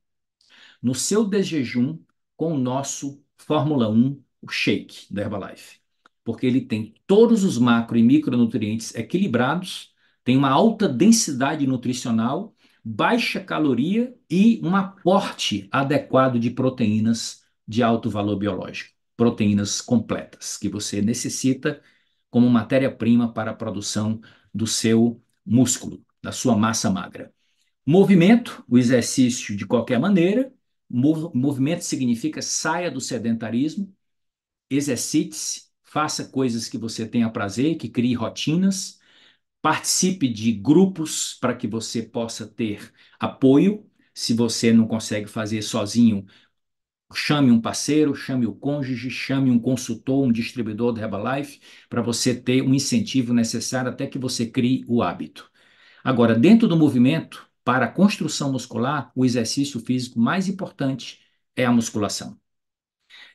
[SPEAKER 2] no seu desjejum com o nosso Fórmula 1, o shake da Herbalife. Porque ele tem todos os macro e micronutrientes equilibrados, tem uma alta densidade nutricional, baixa caloria e um aporte adequado de proteínas de alto valor biológico, proteínas completas que você necessita como matéria-prima para a produção do seu músculo, da sua massa magra. Movimento, o exercício de qualquer maneira. Movimento significa saia do sedentarismo, exercite-se, faça coisas que você tenha prazer, que crie rotinas, participe de grupos para que você possa ter apoio. Se você não consegue fazer sozinho, chame um parceiro, chame o cônjuge, chame um consultor, um distribuidor da Herbalife, para você ter um incentivo necessário até que você crie o hábito. Agora, dentro do movimento, para a construção muscular, o exercício físico mais importante é a musculação.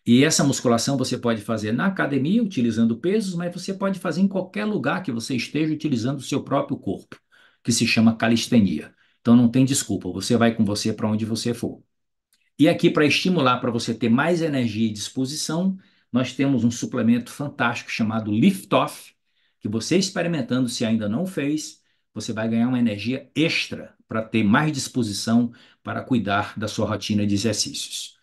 [SPEAKER 2] E essa musculação você pode fazer na academia, utilizando pesos, mas você pode fazer em qualquer lugar que você esteja utilizando o seu próprio corpo, que se chama calistenia. Então não tem desculpa, você vai com você para onde você for. E aqui, para estimular, para você ter mais energia e disposição, nós temos um suplemento fantástico chamado Lift Off, que você experimentando, se ainda não fez, você vai ganhar uma energia extra para ter mais disposição para cuidar da sua rotina de exercícios.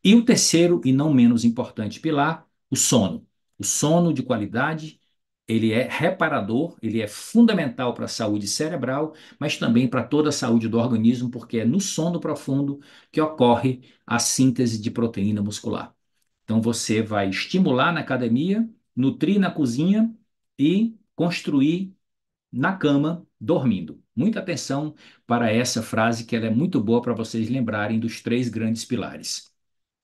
[SPEAKER 2] E o terceiro, e não menos importante pilar, o sono. O sono de qualidade, ele é reparador, ele é fundamental para a saúde cerebral, mas também para toda a saúde do organismo, porque é no sono profundo que ocorre a síntese de proteína muscular. Então você vai estimular na academia, nutrir na cozinha e construir na cama, dormindo. Muita atenção para essa frase, que ela é muito boa para vocês lembrarem dos três grandes pilares.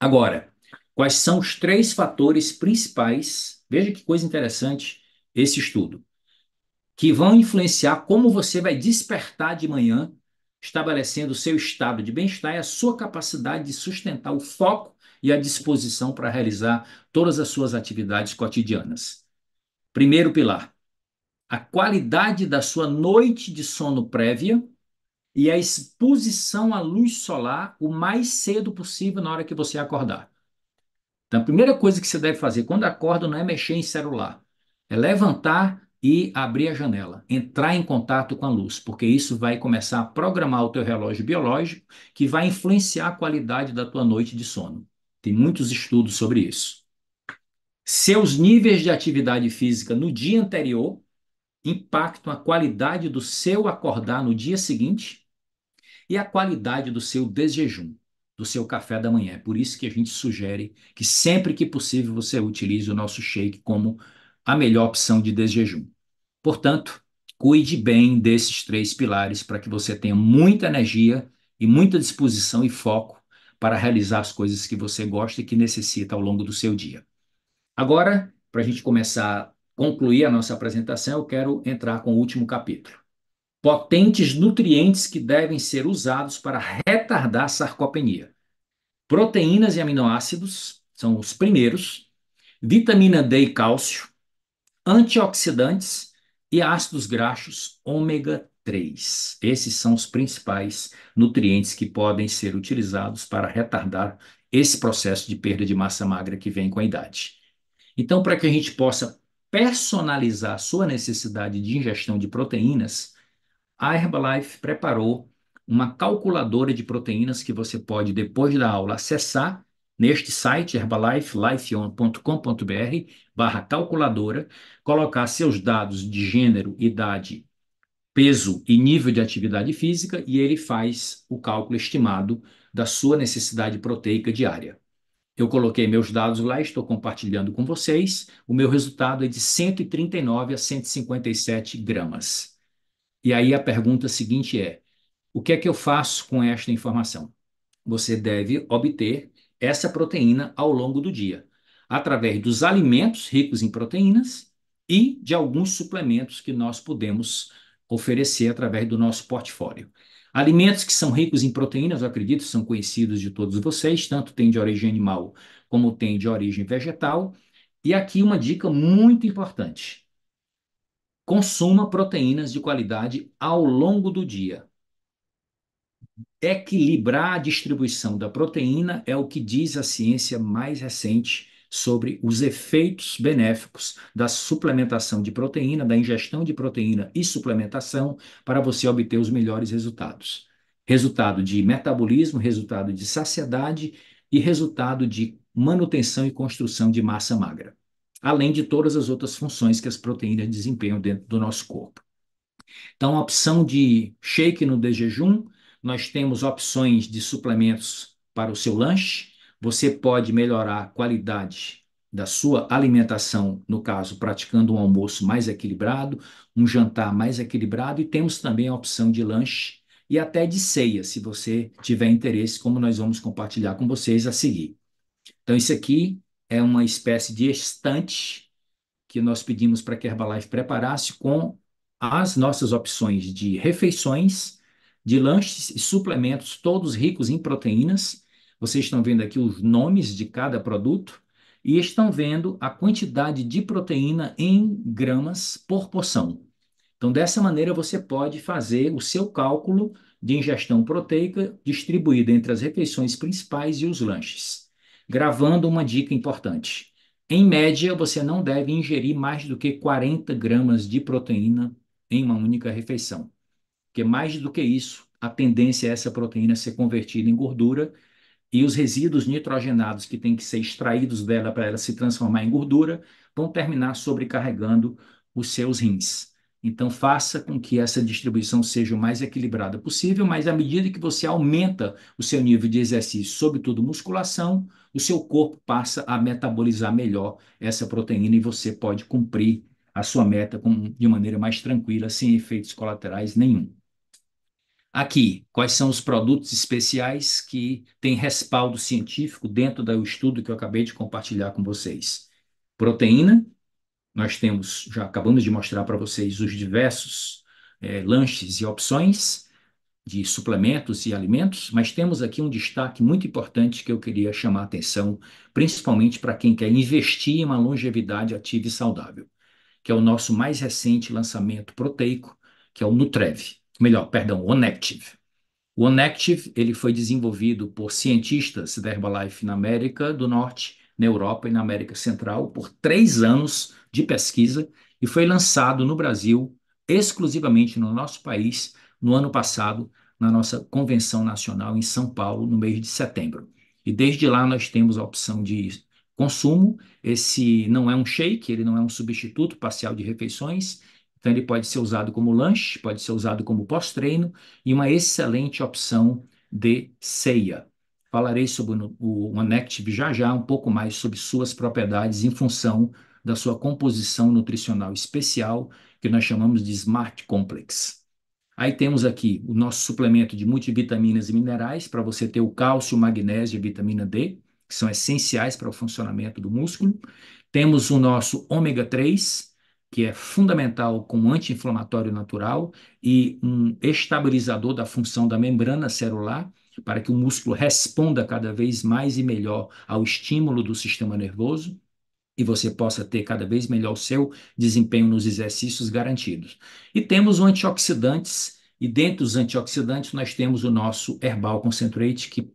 [SPEAKER 2] Agora, quais são os três fatores principais? Veja que coisa interessante esse estudo, que vão influenciar como você vai despertar de manhã estabelecendo o seu estado de bem-estar e a sua capacidade de sustentar o foco e a disposição para realizar todas as suas atividades cotidianas. Primeiro pilar, a qualidade da sua noite de sono prévia e a exposição à luz solar o mais cedo possível na hora que você acordar. Então, a primeira coisa que você deve fazer quando acorda não é mexer em celular, é levantar e abrir a janela, entrar em contato com a luz, porque isso vai começar a programar o teu relógio biológico, que vai influenciar a qualidade da tua noite de sono. Tem muitos estudos sobre isso. Seus níveis de atividade física no dia anterior impactam a qualidade do seu acordar no dia seguinte e a qualidade do seu desjejum, do seu café da manhã. É por isso que a gente sugere que sempre que possível você utilize o nosso shake como a melhor opção de desjejum. Portanto, cuide bem desses três pilares para que você tenha muita energia e muita disposição e foco para realizar as coisas que você gosta e que necessita ao longo do seu dia. Agora, para a gente começar a concluir a nossa apresentação, eu quero entrar com o último capítulo. Potentes nutrientes que devem ser usados para retardar a sarcopenia. Proteínas e aminoácidos são os primeiros, vitamina D e cálcio, antioxidantes e ácidos graxos ômega 3. Esses são os principais nutrientes que podem ser utilizados para retardar esse processo de perda de massa magra que vem com a idade. Então, para que a gente possa personalizar a sua necessidade de ingestão de proteínas, a Herbalife preparou uma calculadora de proteínas que você pode, depois da aula, acessar neste site herbalifelife.com.br/calculadora, colocar seus dados de gênero, idade, peso e nível de atividade física e ele faz o cálculo estimado da sua necessidade proteica diária. Eu coloquei meus dados lá, estou compartilhando com vocês. O meu resultado é de 139 a 157 gramas. E aí a pergunta seguinte é: o que é que eu faço com esta informação? Você deve obter essa proteína ao longo do dia, através dos alimentos ricos em proteínas e de alguns suplementos que nós podemos oferecer através do nosso portfólio. Alimentos que são ricos em proteínas, eu acredito, são conhecidos de todos vocês, tanto tem de origem animal como tem de origem vegetal. E aqui uma dica muito importante: consuma proteínas de qualidade ao longo do dia. Equilibrar a distribuição da proteína é o que diz a ciência mais recente sobre os efeitos benéficos da suplementação de proteína, da ingestão de proteína e suplementação para você obter os melhores resultados. Resultado de metabolismo, resultado de saciedade e resultado de manutenção e construção de massa magra, além de todas as outras funções que as proteínas desempenham dentro do nosso corpo. Então, a opção de shake no de jejum, nós temos opções de suplementos para o seu lanche. Você pode melhorar a qualidade da sua alimentação, no caso, praticando um almoço mais equilibrado, um jantar mais equilibrado, e temos também a opção de lanche e até de ceia, se você tiver interesse, como nós vamos compartilhar com vocês a seguir. Então, isso aqui é uma espécie de estante que nós pedimos para que a Herbalife preparasse com as nossas opções de refeições, de lanches e suplementos, todos ricos em proteínas. Vocês estão vendo aqui os nomes de cada produto e estão vendo a quantidade de proteína em gramas por porção. Então, dessa maneira, você pode fazer o seu cálculo de ingestão proteica distribuída entre as refeições principais e os lanches. Gravando uma dica importante. Em média, você não deve ingerir mais do que 40 gramas de proteína em uma única refeição. Porque mais do que isso, a tendência é essa proteína ser convertida em gordura e os resíduos nitrogenados que têm que ser extraídos dela para ela se transformar em gordura vão terminar sobrecarregando os seus rins. Então, faça com que essa distribuição seja o mais equilibrada possível, mas à medida que você aumenta o seu nível de exercício, sobretudo musculação, o seu corpo passa a metabolizar melhor essa proteína e você pode cumprir a sua meta de maneira mais tranquila, sem efeitos colaterais nenhum. Aqui, quais são os produtos especiais que têm respaldo científico dentro do estudo que eu acabei de compartilhar com vocês? Proteína, nós temos, já acabamos de mostrar para vocês os diversos lanches e opções. de suplementos e alimentos, mas temos aqui um destaque muito importante que eu queria chamar a atenção, principalmente para quem quer investir em uma longevidade ativa e saudável, que é o nosso mais recente lançamento proteico, que é o Nutrev, melhor, perdão, o Onective. O Onective, ele foi desenvolvido por cientistas da Herbalife na América do Norte, na Europa e na América Central por 3 anos de pesquisa e foi lançado no Brasil, exclusivamente no nosso país, no ano passado, na nossa convenção nacional em São Paulo, no mês de setembro. E desde lá nós temos a opção de consumo. Esse não é um shake, ele não é um substituto parcial de refeições, então ele pode ser usado como lanche, pode ser usado como pós-treino e uma excelente opção de ceia. Falarei sobre o Onective já já, um pouco mais sobre suas propriedades em função da sua composição nutricional especial, que nós chamamos de Smart Complex. Aí temos aqui o nosso suplemento de multivitaminas e minerais, para você ter o cálcio, o magnésio e a vitamina D, que são essenciais para o funcionamento do músculo. Temos o nosso ômega 3, que é fundamental como anti-inflamatório natural e um estabilizador da função da membrana celular, para que o músculo responda cada vez mais e melhor ao estímulo do sistema nervoso e você possa ter cada vez melhor o seu desempenho nos exercícios garantidos. E temos os antioxidantes, e dentro dos antioxidantes nós temos o nosso Herbal Concentrate, que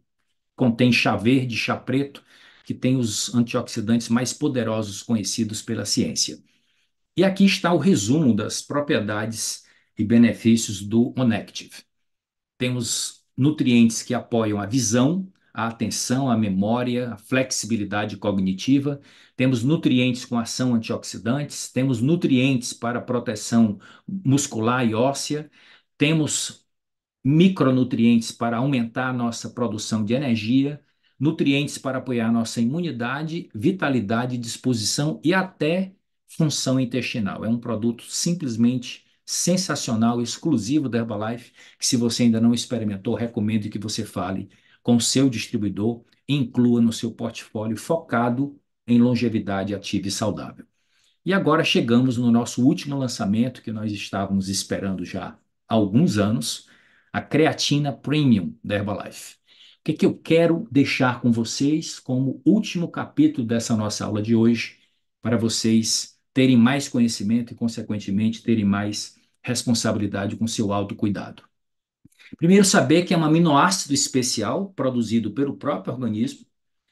[SPEAKER 2] contém chá verde, chá preto, que tem os antioxidantes mais poderosos conhecidos pela ciência. E aqui está o resumo das propriedades e benefícios do Onective. Temos nutrientes que apoiam a visão, a atenção, a memória, a flexibilidade cognitiva. Temos nutrientes com ação antioxidantes, temos nutrientes para proteção muscular e óssea, temos micronutrientes para aumentar a nossa produção de energia, nutrientes para apoiar a nossa imunidade, vitalidade, disposição e até função intestinal. É um produto simplesmente sensacional, exclusivo da Herbalife, que se você ainda não experimentou, recomendo que você fale com o seu distribuidor e inclua no seu portfólio focado em longevidade ativa e saudável. E agora chegamos no nosso último lançamento que nós estávamos esperando já há alguns anos, a creatina Premium da Herbalife. O que que eu quero deixar com vocês como último capítulo dessa nossa aula de hoje, para vocês terem mais conhecimento e, consequentemente, terem mais responsabilidade com seu autocuidado. Primeiro, saber que é um aminoácido especial produzido pelo próprio organismo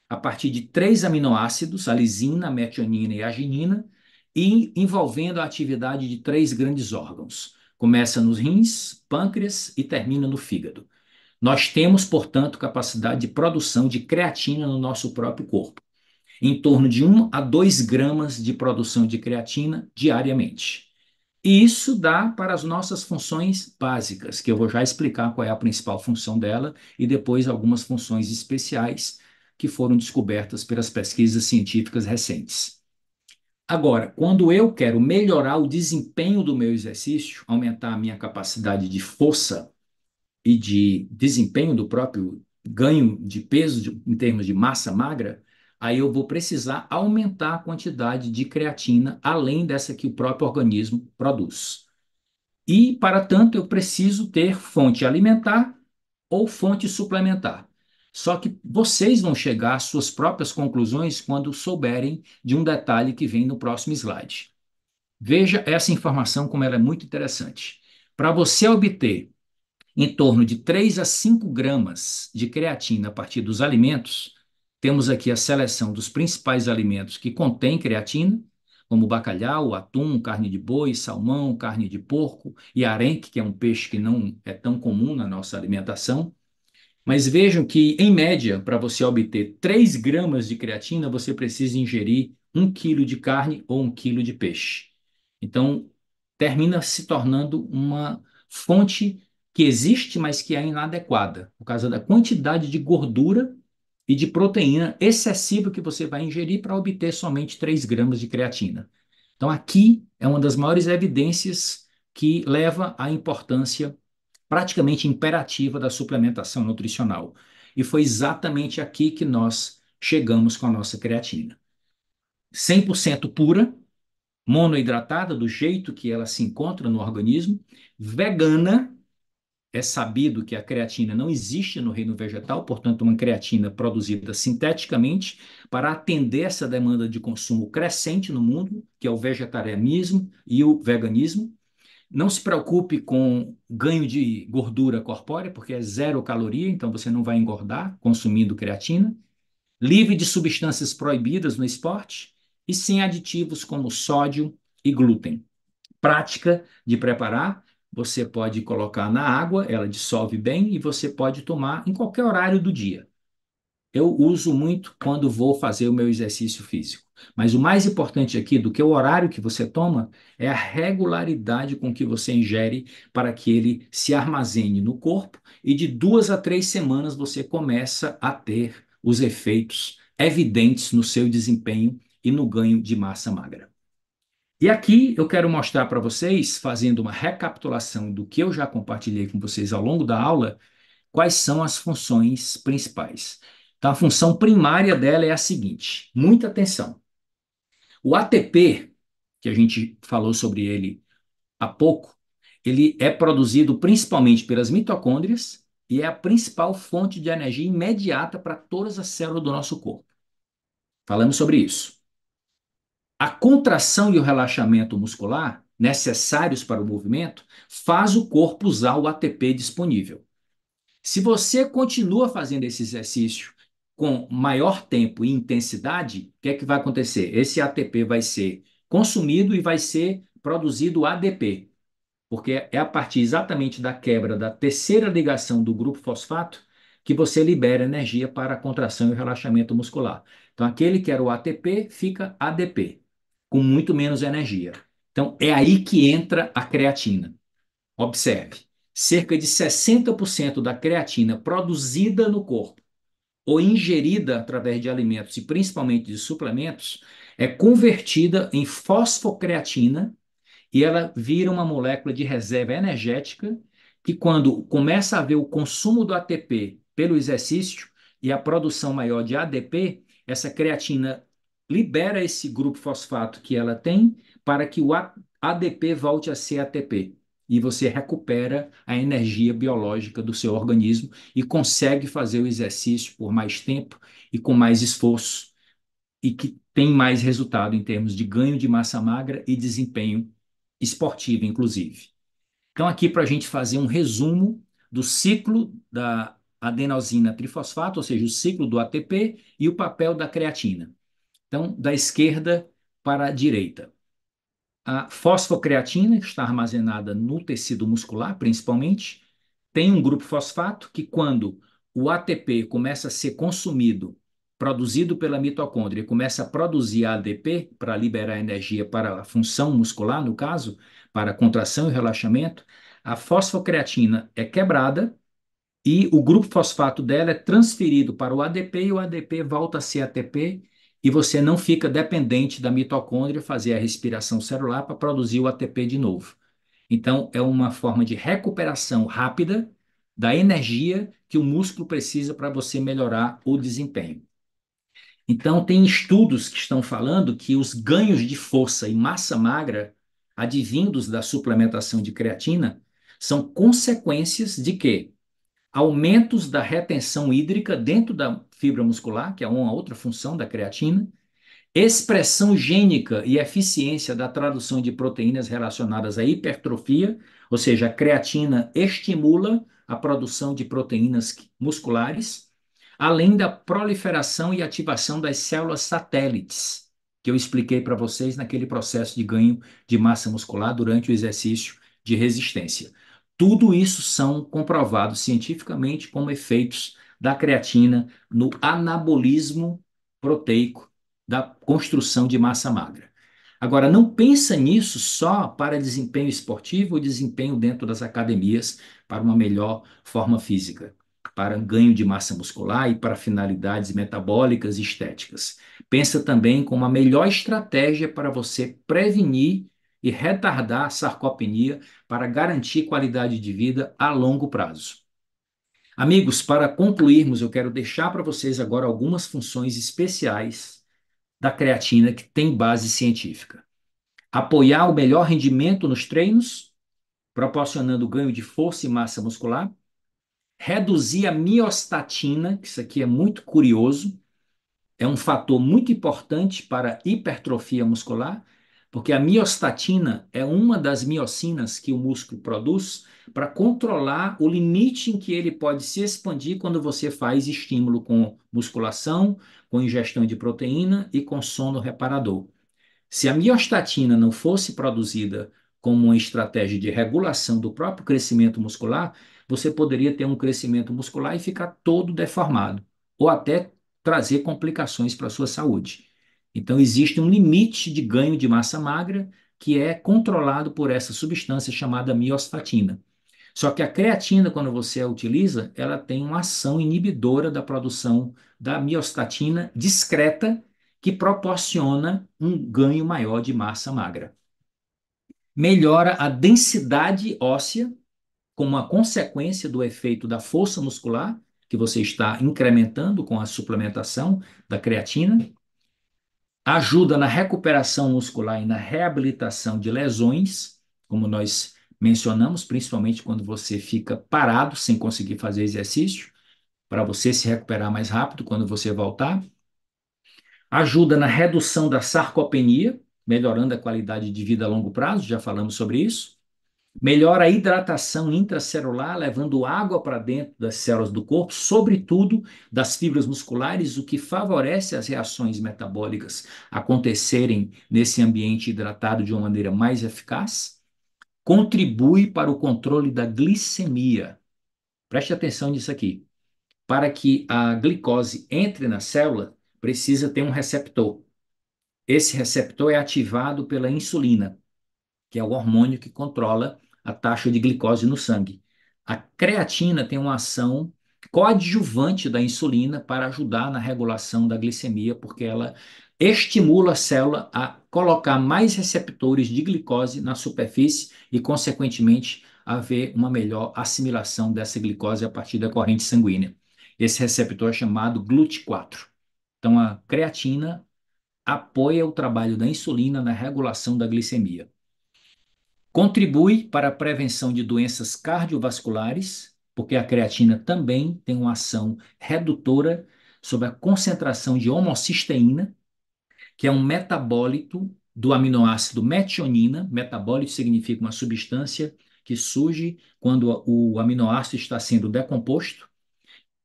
[SPEAKER 2] a partir de 3 aminoácidos, a lisina, a metionina e a arginina, e envolvendo a atividade de 3 grandes órgãos. Começa nos rins, pâncreas e termina no fígado. Nós temos, portanto, capacidade de produção de creatina no nosso próprio corpo, em torno de 1 a 2 gramas de produção de creatina diariamente. E isso dá para as nossas funções básicas, que eu vou já explicar qual é a principal função dela, e depois algumas funções especiais que foram descobertas pelas pesquisas científicas recentes. Agora, quando eu quero melhorar o desempenho do meu exercício, aumentar a minha capacidade de força e de desempenho do próprio ganho de peso em termos de massa magra, aí eu vou precisar aumentar a quantidade de creatina além dessa que o próprio organismo produz. E, para tanto, eu preciso ter fonte alimentar ou fonte suplementar. Só que vocês vão chegar às suas próprias conclusões quando souberem de um detalhe que vem no próximo slide. Veja essa informação como ela é muito interessante. Para você obter em torno de 3 a 5 gramas de creatina a partir dos alimentos, temos aqui a seleção dos principais alimentos que contêm creatina, como bacalhau, atum, carne de boi, salmão, carne de porco e arenque, que é um peixe que não é tão comum na nossa alimentação. Mas vejam que, em média, para você obter 3 gramas de creatina, você precisa ingerir 1 quilo de carne ou 1 quilo de peixe. Então, termina se tornando uma fonte que existe, mas que é inadequada, por causa da quantidade de gordura e de proteína excessiva que você vai ingerir para obter somente 3 gramas de creatina. Então, aqui é uma das maiores evidências que leva à importância praticamente imperativa da suplementação nutricional. E foi exatamente aqui que nós chegamos com a nossa creatina. 100% pura, monoidratada, do jeito que ela se encontra no organismo, vegana é sabido que a creatina não existe no reino vegetal, portanto, uma creatina produzida sinteticamente para atender essa demanda de consumo crescente no mundo, que é o vegetarianismo e o veganismo. Não se preocupe com ganho de gordura corpórea, porque é zero caloria, então você não vai engordar consumindo creatina. Livre de substâncias proibidas no esporte e sem aditivos como sódio e glúten. Prática de preparar, você pode colocar na água, ela dissolve bem e você pode tomar em qualquer horário do dia. Eu uso muito quando vou fazer o meu exercício físico. Mas o mais importante aqui do que o horário que você toma é a regularidade com que você ingere para que ele se armazene no corpo e de 2 a 3 semanas você começa a ter os efeitos evidentes no seu desempenho e no ganho de massa magra. E aqui eu quero mostrar para vocês, fazendo uma recapitulação do que eu já compartilhei com vocês ao longo da aula, quais são as funções principais. Então, a função primária dela é a seguinte: muita atenção. O ATP, que a gente falou sobre ele há pouco, ele é produzido principalmente pelas mitocôndrias e é a principal fonte de energia imediata para todas as células do nosso corpo. Falamos sobre isso. A contração e o relaxamento muscular, necessários para o movimento, faz o corpo usar o ATP disponível. Se você continua fazendo esse exercício com maior tempo e intensidade, o que é que vai acontecer? Esse ATP vai ser consumido e vai ser produzido ADP, porque é a partir exatamente da quebra da terceira ligação do grupo fosfato que você libera energia para a contração e o relaxamento muscular. Então, aquele que era o ATP fica ADP, com muito menos energia. Então, é aí que entra a creatina. Observe, cerca de 60% da creatina produzida no corpo ou ingerida através de alimentos e principalmente de suplementos é convertida em fosfocreatina e ela vira uma molécula de reserva energética que, quando começa a haver o consumo do ATP pelo exercício e a produção maior de ADP, essa creatina libera esse grupo fosfato que ela tem para que o ADP volte a ser ATP. E você recupera a energia biológica do seu organismo e consegue fazer o exercício por mais tempo e com mais esforço, e que tem mais resultado em termos de ganho de massa magra e desempenho esportivo, inclusive. Então, aqui para a gente fazer um resumo do ciclo da adenosina trifosfato, ou seja, o ciclo do ATP e o papel da creatina. Então, da esquerda para a direita. A fosfocreatina, que está armazenada no tecido muscular, principalmente, tem um grupo fosfato que, quando o ATP começa a ser consumido, produzido pela mitocôndria, e começa a produzir ADP para liberar energia para a função muscular, no caso, para contração e relaxamento, a fosfocreatina é quebrada e o grupo fosfato dela é transferido para o ADP e o ADP volta a ser ATP e você não fica dependente da mitocôndria fazer a respiração celular para produzir o ATP de novo. Então, é uma forma de recuperação rápida da energia que o músculo precisa para você melhorar o desempenho. Então, tem estudos que estão falando que os ganhos de força e massa magra advindos da suplementação de creatina são consequências de quê? Aumentos da retenção hídrica dentro da fibra muscular, que é uma outra função da creatina, expressão gênica e eficiência da tradução de proteínas relacionadas à hipertrofia, ou seja, a creatina estimula a produção de proteínas musculares, além da proliferação e ativação das células satélites, que eu expliquei para vocês naquele processo de ganho de massa muscular durante o exercício de resistência. Tudo isso são comprovados cientificamente como efeitos da creatina no anabolismo proteico da construção de massa magra. Agora, não pensa nisso só para desempenho esportivo ou desempenho dentro das academias para uma melhor forma física, para ganho de massa muscular e para finalidades metabólicas e estéticas. Pensa também como a melhor estratégia para você prevenir e retardar a sarcopenia para garantir qualidade de vida a longo prazo. Amigos, para concluirmos, eu quero deixar para vocês agora algumas funções especiais da creatina que tem base científica. Apoiar o melhor rendimento nos treinos, proporcionando ganho de força e massa muscular. Reduzir a miostatina, que isso aqui é muito curioso, é um fator muito importante para a hipertrofia muscular, porque a miostatina é uma das miocinas que o músculo produz para controlar o limite em que ele pode se expandir quando você faz estímulo com musculação, com ingestão de proteína e com sono reparador. Se a miostatina não fosse produzida como uma estratégia de regulação do próprio crescimento muscular, você poderia ter um crescimento muscular e ficar todo deformado, ou até trazer complicações para a sua saúde. Então, existe um limite de ganho de massa magra que é controlado por essa substância chamada miostatina. Só que a creatina, quando você a utiliza, ela tem uma ação inibidora da produção da miostatina discreta, que proporciona um ganho maior de massa magra. Melhora a densidade óssea, como uma consequência do efeito da força muscular, que você está incrementando com a suplementação da creatina. Ajuda na recuperação muscular e na reabilitação de lesões, como nós mencionamos, principalmente quando você fica parado sem conseguir fazer exercício, para você se recuperar mais rápido quando você voltar. Ajuda na redução da sarcopenia, melhorando a qualidade de vida a longo prazo, já falamos sobre isso. Melhora a hidratação intracelular, levando água para dentro das células do corpo, sobretudo das fibras musculares, o que favorece as reações metabólicas acontecerem nesse ambiente hidratado de uma maneira mais eficaz. Contribui para o controle da glicemia. Preste atenção nisso aqui. Para que a glicose entre na célula, precisa ter um receptor. Esse receptor é ativado pela insulina, que é o hormônio que controla a taxa de glicose no sangue. A creatina tem uma ação coadjuvante da insulina para ajudar na regulação da glicemia, porque ela estimula a célula a colocar mais receptores de glicose na superfície e, consequentemente, haver uma melhor assimilação dessa glicose a partir da corrente sanguínea. Esse receptor é chamado GLUT4. Então, a creatina apoia o trabalho da insulina na regulação da glicemia. Contribui para a prevenção de doenças cardiovasculares, porque a creatina também tem uma ação redutora sobre a concentração de homocisteína, que é um metabólito do aminoácido metionina. Metabólito significa uma substância que surge quando o aminoácido está sendo decomposto.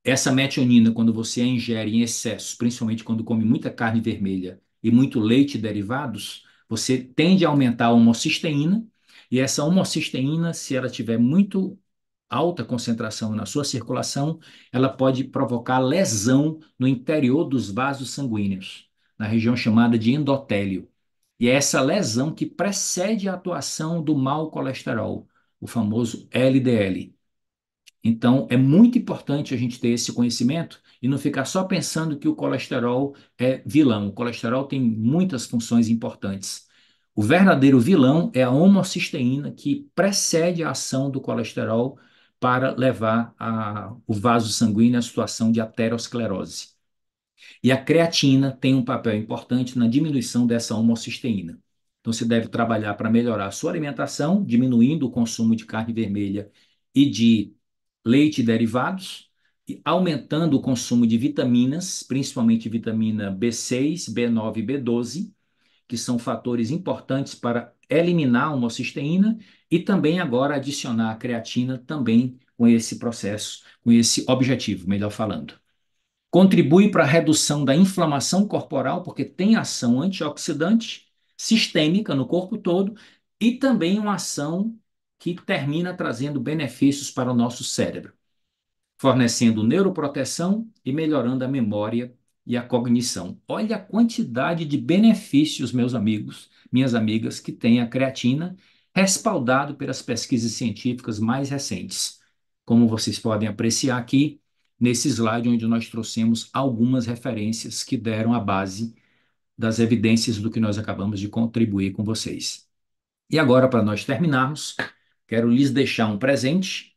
[SPEAKER 2] Essa metionina, quando você a ingere em excesso, principalmente quando come muita carne vermelha e muito leite e derivados, você tende a aumentar a homocisteína, e essa homocisteína, se ela tiver muito alta concentração na sua circulação, ela pode provocar lesão no interior dos vasos sanguíneos, na região chamada de endotélio. E é essa lesão que precede a atuação do mau colesterol, o famoso LDL. Então, é muito importante a gente ter esse conhecimento e não ficar só pensando que o colesterol é vilão. O colesterol tem muitas funções importantes. O verdadeiro vilão é a homocisteína, que precede a ação do colesterol para levar o vaso sanguíneo à situação de aterosclerose. E a creatina tem um papel importante na diminuição dessa homocisteína. Então, você deve trabalhar para melhorar a sua alimentação, diminuindo o consumo de carne vermelha e de leite e derivados, e aumentando o consumo de vitaminas, principalmente vitamina B6, B9 e B12, que são fatores importantes para eliminar a homocisteína, e também agora adicionar a creatina também com esse processo, com esse objetivo, melhor falando. Contribui para a redução da inflamação corporal, porque tem ação antioxidante sistêmica no corpo todo e também uma ação que termina trazendo benefícios para o nosso cérebro, fornecendo neuroproteção e melhorando a memória e a cognição. Olha a quantidade de benefícios, meus amigos, minhas amigas, que tem a creatina, respaldado pelas pesquisas científicas mais recentes. Como vocês podem apreciar aqui, nesse slide onde nós trouxemos algumas referências que deram a base das evidências do que nós acabamos de contribuir com vocês. E agora, para nós terminarmos, quero lhes deixar um presente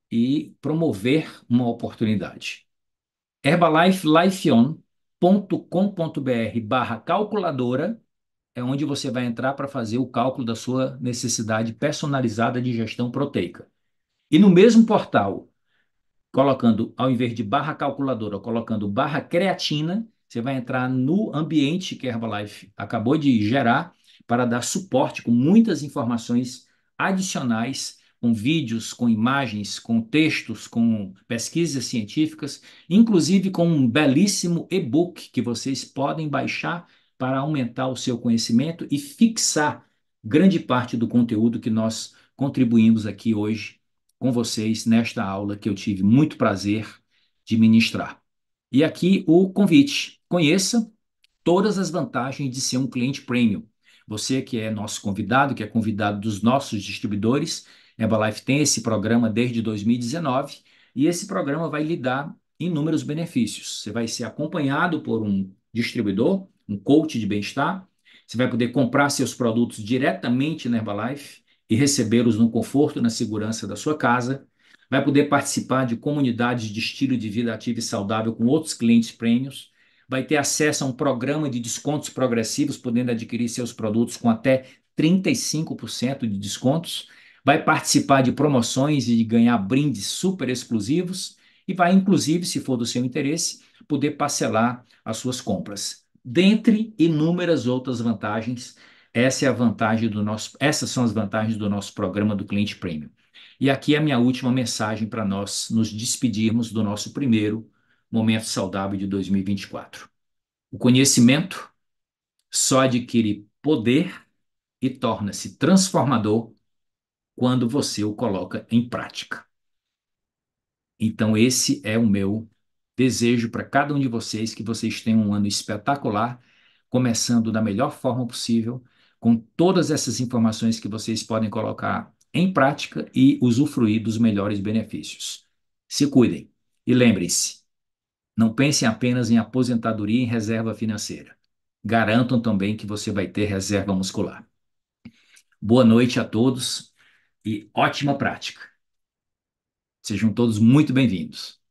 [SPEAKER 2] e promover uma oportunidade. Herbalifelifelifeon.com.br/calculadora é onde você vai entrar para fazer o cálculo da sua necessidade personalizada de ingestão proteica. E no mesmo portal, colocando, ao invés de barra calculadora, colocando barra creatina, você vai entrar no ambiente que a Herbalife acabou de gerar para dar suporte com muitas informações adicionais, com vídeos, com imagens, com textos, com pesquisas científicas, inclusive com um belíssimo e-book que vocês podem baixar para aumentar o seu conhecimento e fixar grande parte do conteúdo que nós contribuímos aqui hoje com vocês nesta aula que eu tive muito prazer de ministrar. E aqui o convite: conheça todas as vantagens de ser um cliente premium. Você que é nosso convidado, que é convidado dos nossos distribuidores, a Herbalife tem esse programa desde 2019 e esse programa vai lhe dar inúmeros benefícios. Você vai ser acompanhado por um distribuidor, um coach de bem-estar. Você vai poder comprar seus produtos diretamente na Herbalife e recebê-los no conforto e na segurança da sua casa. Vai poder participar de comunidades de estilo de vida ativo e saudável com outros clientes prêmios. Vai ter acesso a um programa de descontos progressivos, podendo adquirir seus produtos com até 35% de descontos. Vai participar de promoções e de ganhar brindes super exclusivos. E vai, inclusive, se for do seu interesse, poder parcelar as suas compras. Dentre inúmeras outras vantagens, essa é a vantagem do nosso, essas são as vantagens do nosso programa do Cliente Premium. E aqui é a minha última mensagem para nós nos despedirmos do nosso primeiro Momento Saudável de 2024. O conhecimento só adquire poder e torna-se transformador quando você o coloca em prática. Então, esse é o meu desejo para cada um de vocês, que vocês tenham um ano espetacular, começando da melhor forma possível, com todas essas informações que vocês podem colocar em prática e usufruir dos melhores benefícios. Se cuidem e lembrem-se, não pensem apenas em aposentadoria e reserva financeira. Garantam também que você vai ter reserva muscular. Boa noite a todos e ótima prática. Sejam todos muito bem-vindos.